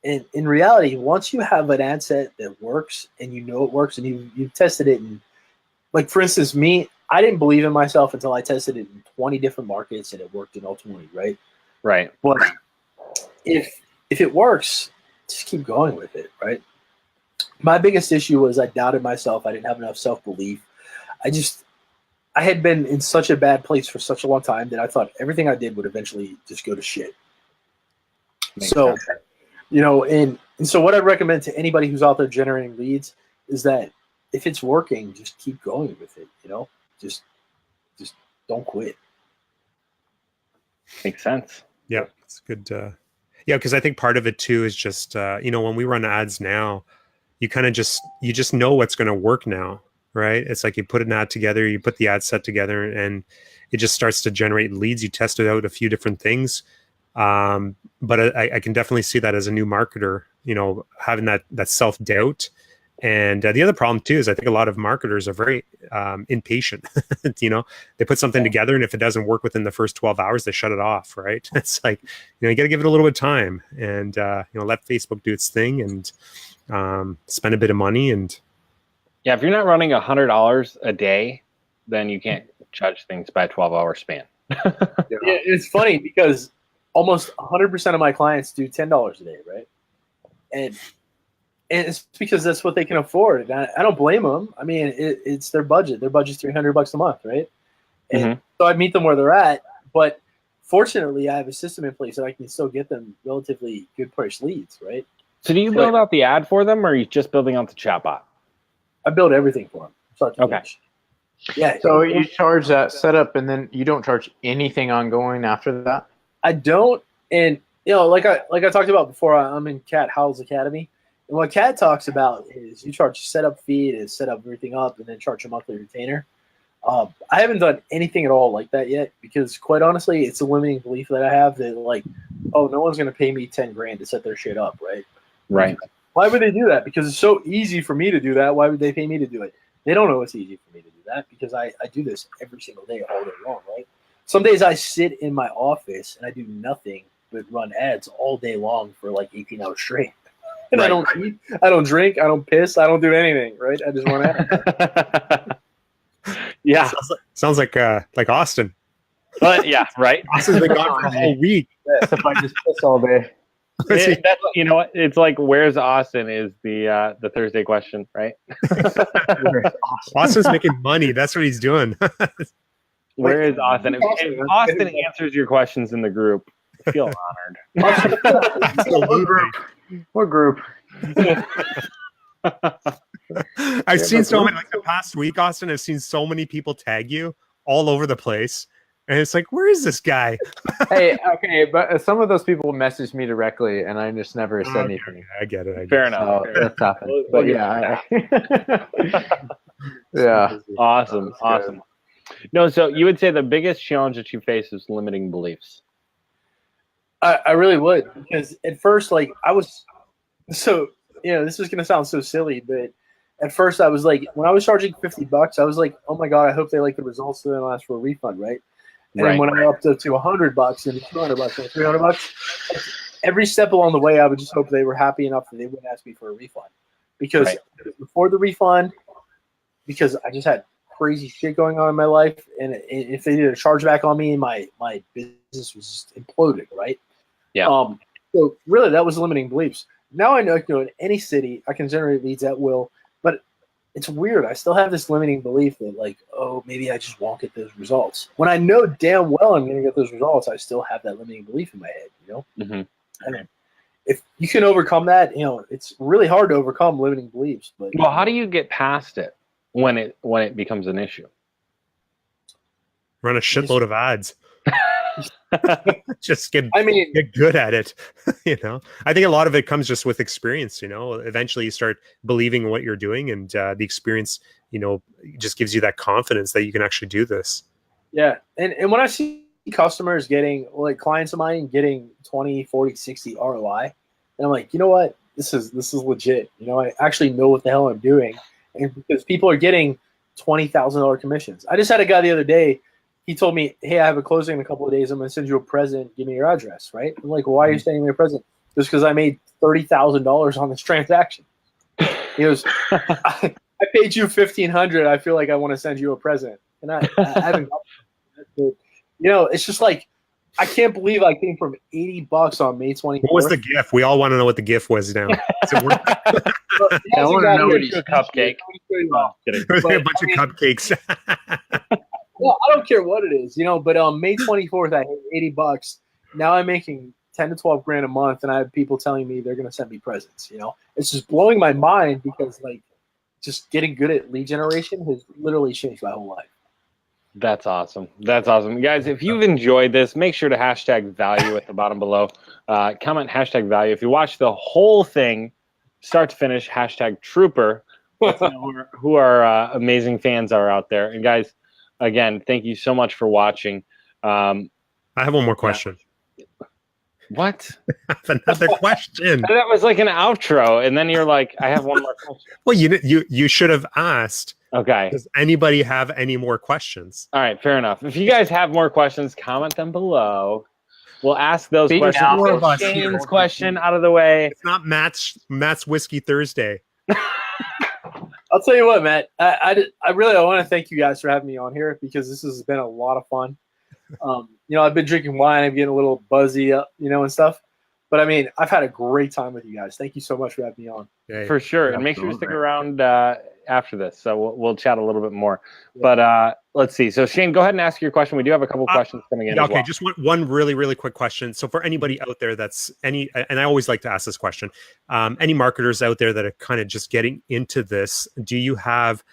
And in reality, once you have an ad set that works and you know it works and you've tested it, and like for instance, me, I didn't believe in myself until I tested it in 20 different markets and it worked in all 20, right? Right. But if it works, just keep going with it, right? My biggest issue was I doubted myself. I didn't have enough self-belief. I had been in such a bad place for such a long time that I thought everything I did would eventually just go to shit. Makes So, sense. and so what I'd recommend to anybody who's out there generating leads is that if it's working, just keep going with it, just don't quit. Makes sense. Yeah, it's good. Yeah, because I think part of it too is just when we run ads now, you kind of just know what's going to work now, right? It's like you put an ad together, you put the ad set together, and it just starts to generate leads. You test it out a few different things, but I can definitely see that as a new marketer, having that self-doubt. And the other problem too is I think a lot of marketers are very impatient. They put something together, and if it doesn't work within the first 12 hours, they shut it off, right? It's like, you got to give it a little bit of time and, let Facebook do its thing and spend a bit of money. And Yeah, if you're not running $100 a day, then you can't judge things by a 12-hour span. Yeah, it's funny because almost 100% of my clients do $10 a day, right? And it's because that's what they can afford. And I don't blame them. I mean, it's their budget. Their budget's $300 a month, right? And so I meet them where they're at. But fortunately, I have a system in place that I can still get them relatively good price leads, right? So do you build out the ad for them, or are you just building out the chatbot? I build everything for them. Start to finish. Yeah. So you charge that setup, and then you don't charge anything ongoing after that? I don't, and like I talked about before, I'm in Cat Howell's Academy, and what Cat talks about is you charge a setup fee to set up everything up, and then charge a monthly retainer. I haven't done anything at all like that yet because, quite honestly, it's a limiting belief that I have that no one's going to pay me $10,000 to set their shit up, right? Right. Why would they do that? Because it's so easy for me to do that. Why would they pay me to do it? They don't know it's easy for me to do that because I do this every single day, all day long, right? Some days I sit in my office and I do nothing but run ads all day long for 18 hours straight. And I don't eat, I don't drink, I don't piss, I don't do anything, right? I just run ads. Yeah. Sounds like Austin. But yeah, right. Austin's been gone for a whole week. If I just piss all day. You know what? It's like, where's Austin is the Thursday question, right? Austin's making money. That's what he's doing. Where is Austin? If Austin answers your questions in the group, I feel honored. What group? I've seen so many, the past week, Austin, I've seen so many people tag you all over the place. And it's like, where is this guy? Hey, okay, but some of those people messaged me directly, and I just never said anything. I get it. Fair enough. So that's happened. But yeah. Yeah. Awesome. No, so you would say the biggest challenge that you face is limiting beliefs. I really would, because at first, I was so, this is going to sound so silly, but at first I was when I was charging $50, I was like, oh my God, I hope they like the results, so then I'll ask for a refund, right? And then when I upped up to $100 and $200 and $300, every step along the way, I would just hope they were happy enough that they wouldn't ask me for a refund. Because before the refund, because I just had crazy shit going on in my life, and if they did a chargeback on me, my business was just imploded, right? Yeah. So really, that was limiting beliefs. Now I know, in any city, I can generate leads at will, but it's weird. I still have this limiting belief that maybe I just won't get those results. When I know damn well I'm going to get those results, I still have that limiting belief in my head, Mm-hmm. And if you can overcome that, it's really hard to overcome limiting beliefs. But well, how do you get past it when it becomes an issue? Run a shitload of ads. Just get good at it. I think a lot of it comes just with experience. Eventually you start believing what you're doing, and the experience just gives you that confidence that you can actually do this. Yeah. And when I see customers getting, clients of mine getting 20, 40, 60 ROI, and I'm like, you know what, this is legit. I actually know what the hell I'm doing, and because people are getting $20,000 commissions. I just had a guy the other day. He told me, hey, I have a closing in a couple of days. I'm going to send you a present. Give me your address, right? I'm like, well, why are you sending me a present? Just because I made $30,000 on this transaction. He goes, I paid you $1,500. I feel like I want to send you a present. And I haven't got that. It's just I can't believe I came from $80 on May 24th. What was the gift? We all want to know what the gift was now. I want to know what a cupcake. A bunch of cupcakes. Well, I don't care what it is, but on May 24th, I hit $80. Now I'm making 10 to 12 grand a month, and I have people telling me they're going to send me presents, It's just blowing my mind because, just getting good at lead generation has literally changed my whole life. That's awesome. Guys, if you've enjoyed this, make sure to hashtag value at the bottom below. Comment hashtag value. If you watch the whole thing, start to finish, hashtag trooper. Let's know who our amazing fans are out there. And guys, again, thank you so much for watching. I have one more question. What? I have another question. That was like an outro, and then you're like, I have one more question. Well, you should have asked. Okay. Does anybody have any more questions? All right, fair enough. If you guys have more questions, comment them below. We'll ask those questions. More of us Shane's question out of the way. It's not Matt's Whiskey Thursday. I'll tell you what, Matt. I want to thank you guys for having me on here because this has been a lot of fun. I've been drinking wine. I'm getting a little buzzy up, and stuff. But I've had a great time with you guys. Thank you so much for having me on. For sure. And make sure to stick around after this, so we'll chat a little bit more. But let's see. So Shane, go ahead and ask your question. We do have a couple questions coming in. Yeah, as okay, well. just one really, really quick question. So for anybody out there that's and I always like to ask this question, any marketers out there that are kind of just getting into this, do you have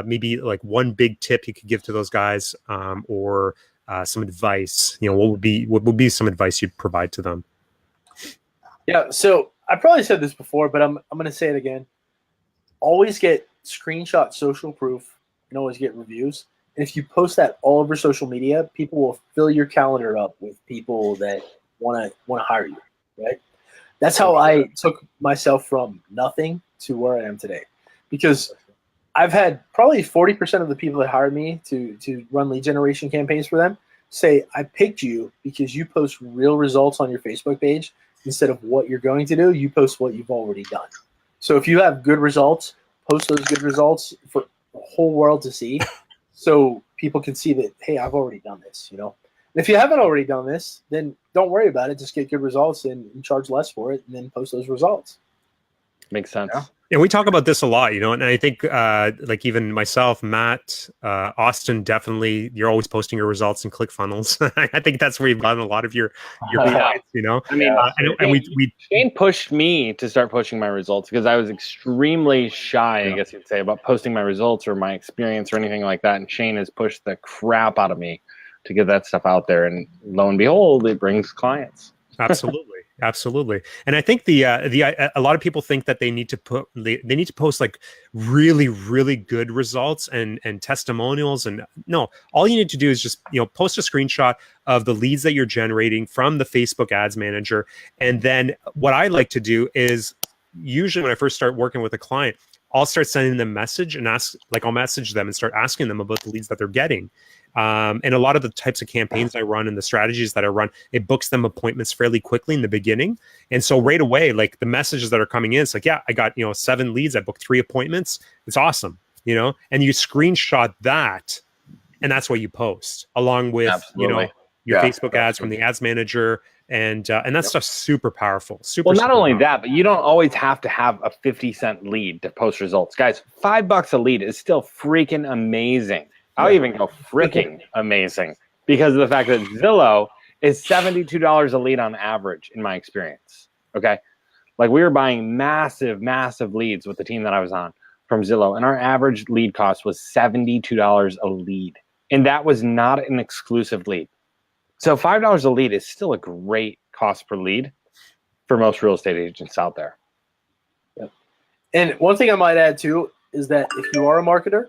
maybe like one big tip you could give to those guys, or some advice? You know, what would be some advice you'd provide to them? Yeah, so I probably said this before, but I'm going to say it again. Always get screenshot social proof and always get reviews. And if you post that all over social media, people will fill your calendar up with people that want to hire you, right? That's how I took myself from nothing to where I am today. Because I've had probably 40% of the people that hired me to run lead generation campaigns for them say, I picked you because you post real results on your Facebook page. Instead of what you're going to do, you post what you've already done. So if you have good results, post those good results for the whole world to see, so people can see that, hey, I've already done this, you know. And if you haven't already done this, then don't worry about it. Just get good results and charge less for it, and then post those results. Makes sense. Yeah. And we talk about this a lot, you know, and I think like even myself, Matt, Austin, definitely, you're always posting your results in ClickFunnels. I think that's where you've gotten a lot of your clients, you know. I mean, and we Shane pushed me to start pushing my results because I was extremely shy, I guess you'd say, about posting my results or my experience or anything like that. And Shane has pushed the crap out of me to get that stuff out there. And lo and behold, it brings clients. Absolutely. And I think a lot of people think that they need to post like really, really good results and testimonials. And no, all you need to do is just, you know, post a screenshot of the leads that you're generating from the Facebook Ads Manager. And then what I like to do is, usually when I first start working with a client, I'll start sending them a message and I'll message them and start asking them about the leads that they're getting. And a lot of the types of campaigns I run and the strategies that I run, it books them appointments fairly quickly in the beginning. And so right away, like the messages that are coming in, it's like, yeah, I got, 7 leads. I booked 3 appointments. It's awesome, and you screenshot that, and that's what you post along with, your Facebook ads from the ads manager. And that stuff's super powerful. Well, not only that, but you don't always have to have a 50-cent lead to post results. Guys, $5 a lead is still freaking amazing. I'll even go freaking amazing because of the fact that Zillow is $72 a lead on average in my experience. Okay. Like we were buying massive, massive leads with the team that I was on from Zillow, and our average lead cost was $72 a lead. And that was not an exclusive lead. So $5 a lead is still a great cost per lead for most real estate agents out there. Yep. And one thing I might add too is that if you are a marketer,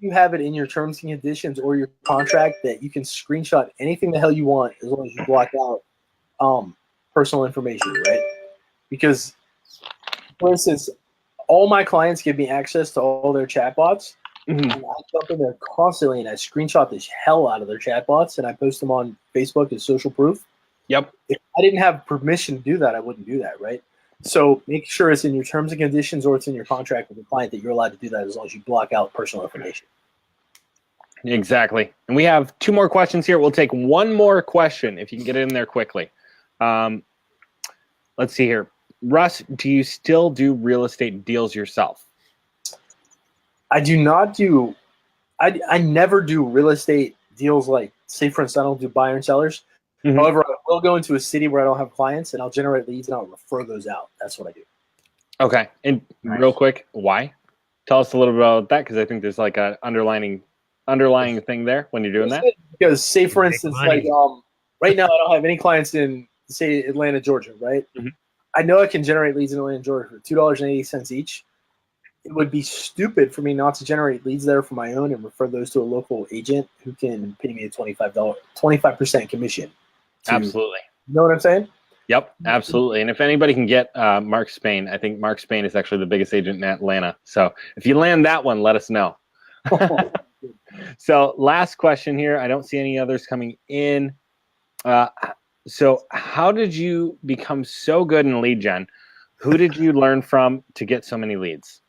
you have it in your terms and conditions or your contract that you can screenshot anything the hell you want as long as you block out personal information, right? Because, for instance, all my clients give me access to all their chatbots. And I jump in there constantly and I screenshot the hell out of their chatbots and I post them on Facebook as social proof. Yep. If I didn't have permission to do that, I wouldn't do that, right? So make sure it's in your terms and conditions or it's in your contract with the client that you're allowed to do that as long as you block out personal information. Exactly. And we have 2 more questions here. We'll take 1 more question if you can get it in there quickly. Let's see here. Russ, do you still do real estate deals yourself? I do not do – I never do real estate deals like, say, for instance, I don't do buyer and sellers. However, I will go into a city where I don't have clients, and I'll generate leads, and I'll refer those out. That's what I do. Okay. And real quick, why? Tell us a little bit about that, because I think there's like an underlying thing there when you're doing that. Because, say, for instance, like right now I don't have any clients in, say, Atlanta, Georgia, right? I know I can generate leads in Atlanta, Georgia for $2.80 each. It would be stupid for me not to generate leads there for my own and refer those to a local agent who can pay me a 25% commission. Absolutely. You know what I'm saying? Yep, absolutely. And if anybody can get Mark Spain, I think Mark Spain is actually the biggest agent in Atlanta. So if you land that one, let us know. So last question here. I don't see any others coming in. So how did you become so good in lead gen? Who did you learn from to get so many leads?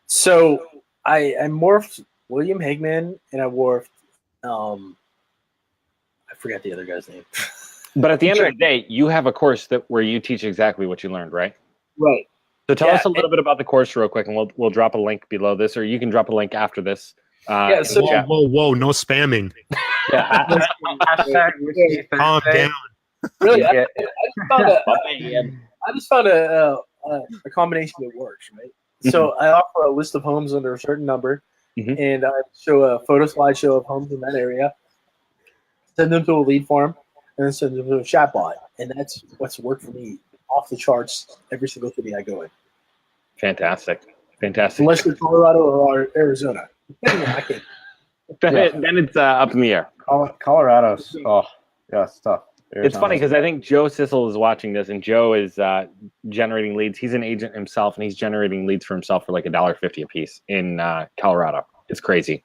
So I morphed William Hagman and I morphed I forgot the other guy's name. But at the end of the day, you have a course where you teach exactly what you learned, right? Right. So tell us a little bit about the course real quick, and we'll drop a link below this, or you can drop a link after this. Yeah, so whoa, no spamming. Yeah, hashtag Whiskey Calm Thursday. down. really, I Yeah. just found a combination that works, right? So I offer a list of homes under a certain number, and I show a photo slideshow of homes in that area, send them to a lead farm, and then send them to a chatbot. And that's what's worked for me off the charts every single city I go in. Fantastic. Fantastic. Unless you're Colorado or Arizona. I can't. Then it's up in the air. Colorado's, it's tough. It's funny because I think Joe Sissel is watching this, and Joe is generating leads. He's an agent himself, and he's generating leads for himself for like $1.50 a piece in Colorado. It's crazy.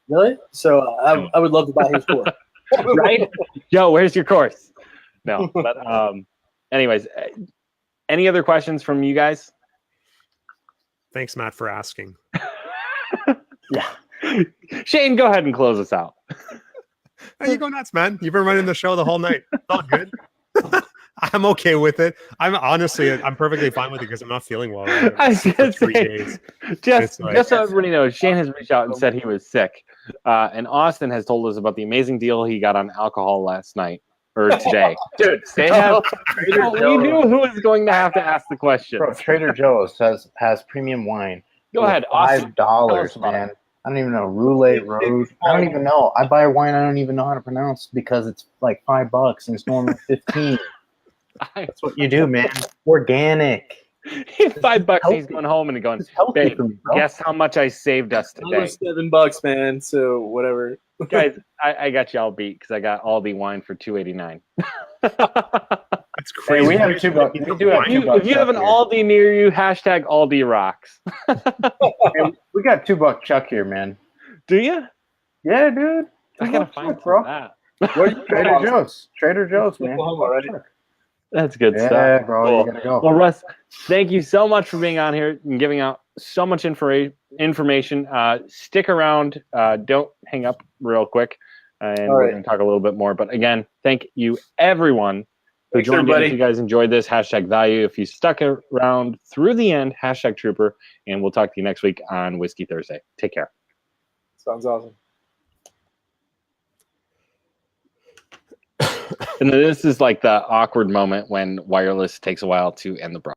Really? So I would love to buy his course. Right? Joe, where's your course? No, but anyways, any other questions from you guys? Thanks, Matt, for asking. Yeah. Shane, go ahead and close us out. Hey, you go nuts, man. You've been running the show the whole night. It's all good. I'm okay with it. I'm perfectly fine with it because I'm not feeling well. Right? I was gonna say, 3 days. just so everybody knows, Shane has reached out and said he was sick. And Austin has told us about the amazing deal he got on alcohol last night or today. Dude, they have. We knew who was going to have to ask the question. Bro, Trader Joe's has premium wine. Go ahead, Austin. $5, man. I don't even know. Roulette Road. I don't even know. I buy a wine I don't even know how to pronounce because it's like $5 and it's normally 15. That's what you do, man. Organic. $5. He's going home and going, babe, guess how much I saved us today? $7, man. So whatever. Guys, I got y'all beat because I got Aldi wine for $2.89. That's crazy. Hey, we have $2. We do have $2. If you have an Aldi near you, hashtag Aldi rocks. Hey, we got $2 Chuck here, man. Do you? Yeah, dude. I gotta find Chuck, bro. that. Trader Joe's. Trader Joe's, man. That's good Yeah, stuff. bro, Cool. you gotta go. Well, Russ, thank you so much for being on here and giving out so much information. Stick around. Don't hang up real quick. And we're going to talk a little bit more. But again, thank you, everyone, for joining in. If you guys enjoyed this, hashtag value. If you stuck around through the end, hashtag trooper. And we'll talk to you next week on Whiskey Thursday. Take care. Sounds awesome. And this is like the awkward moment when wireless takes a while to end the broadcast.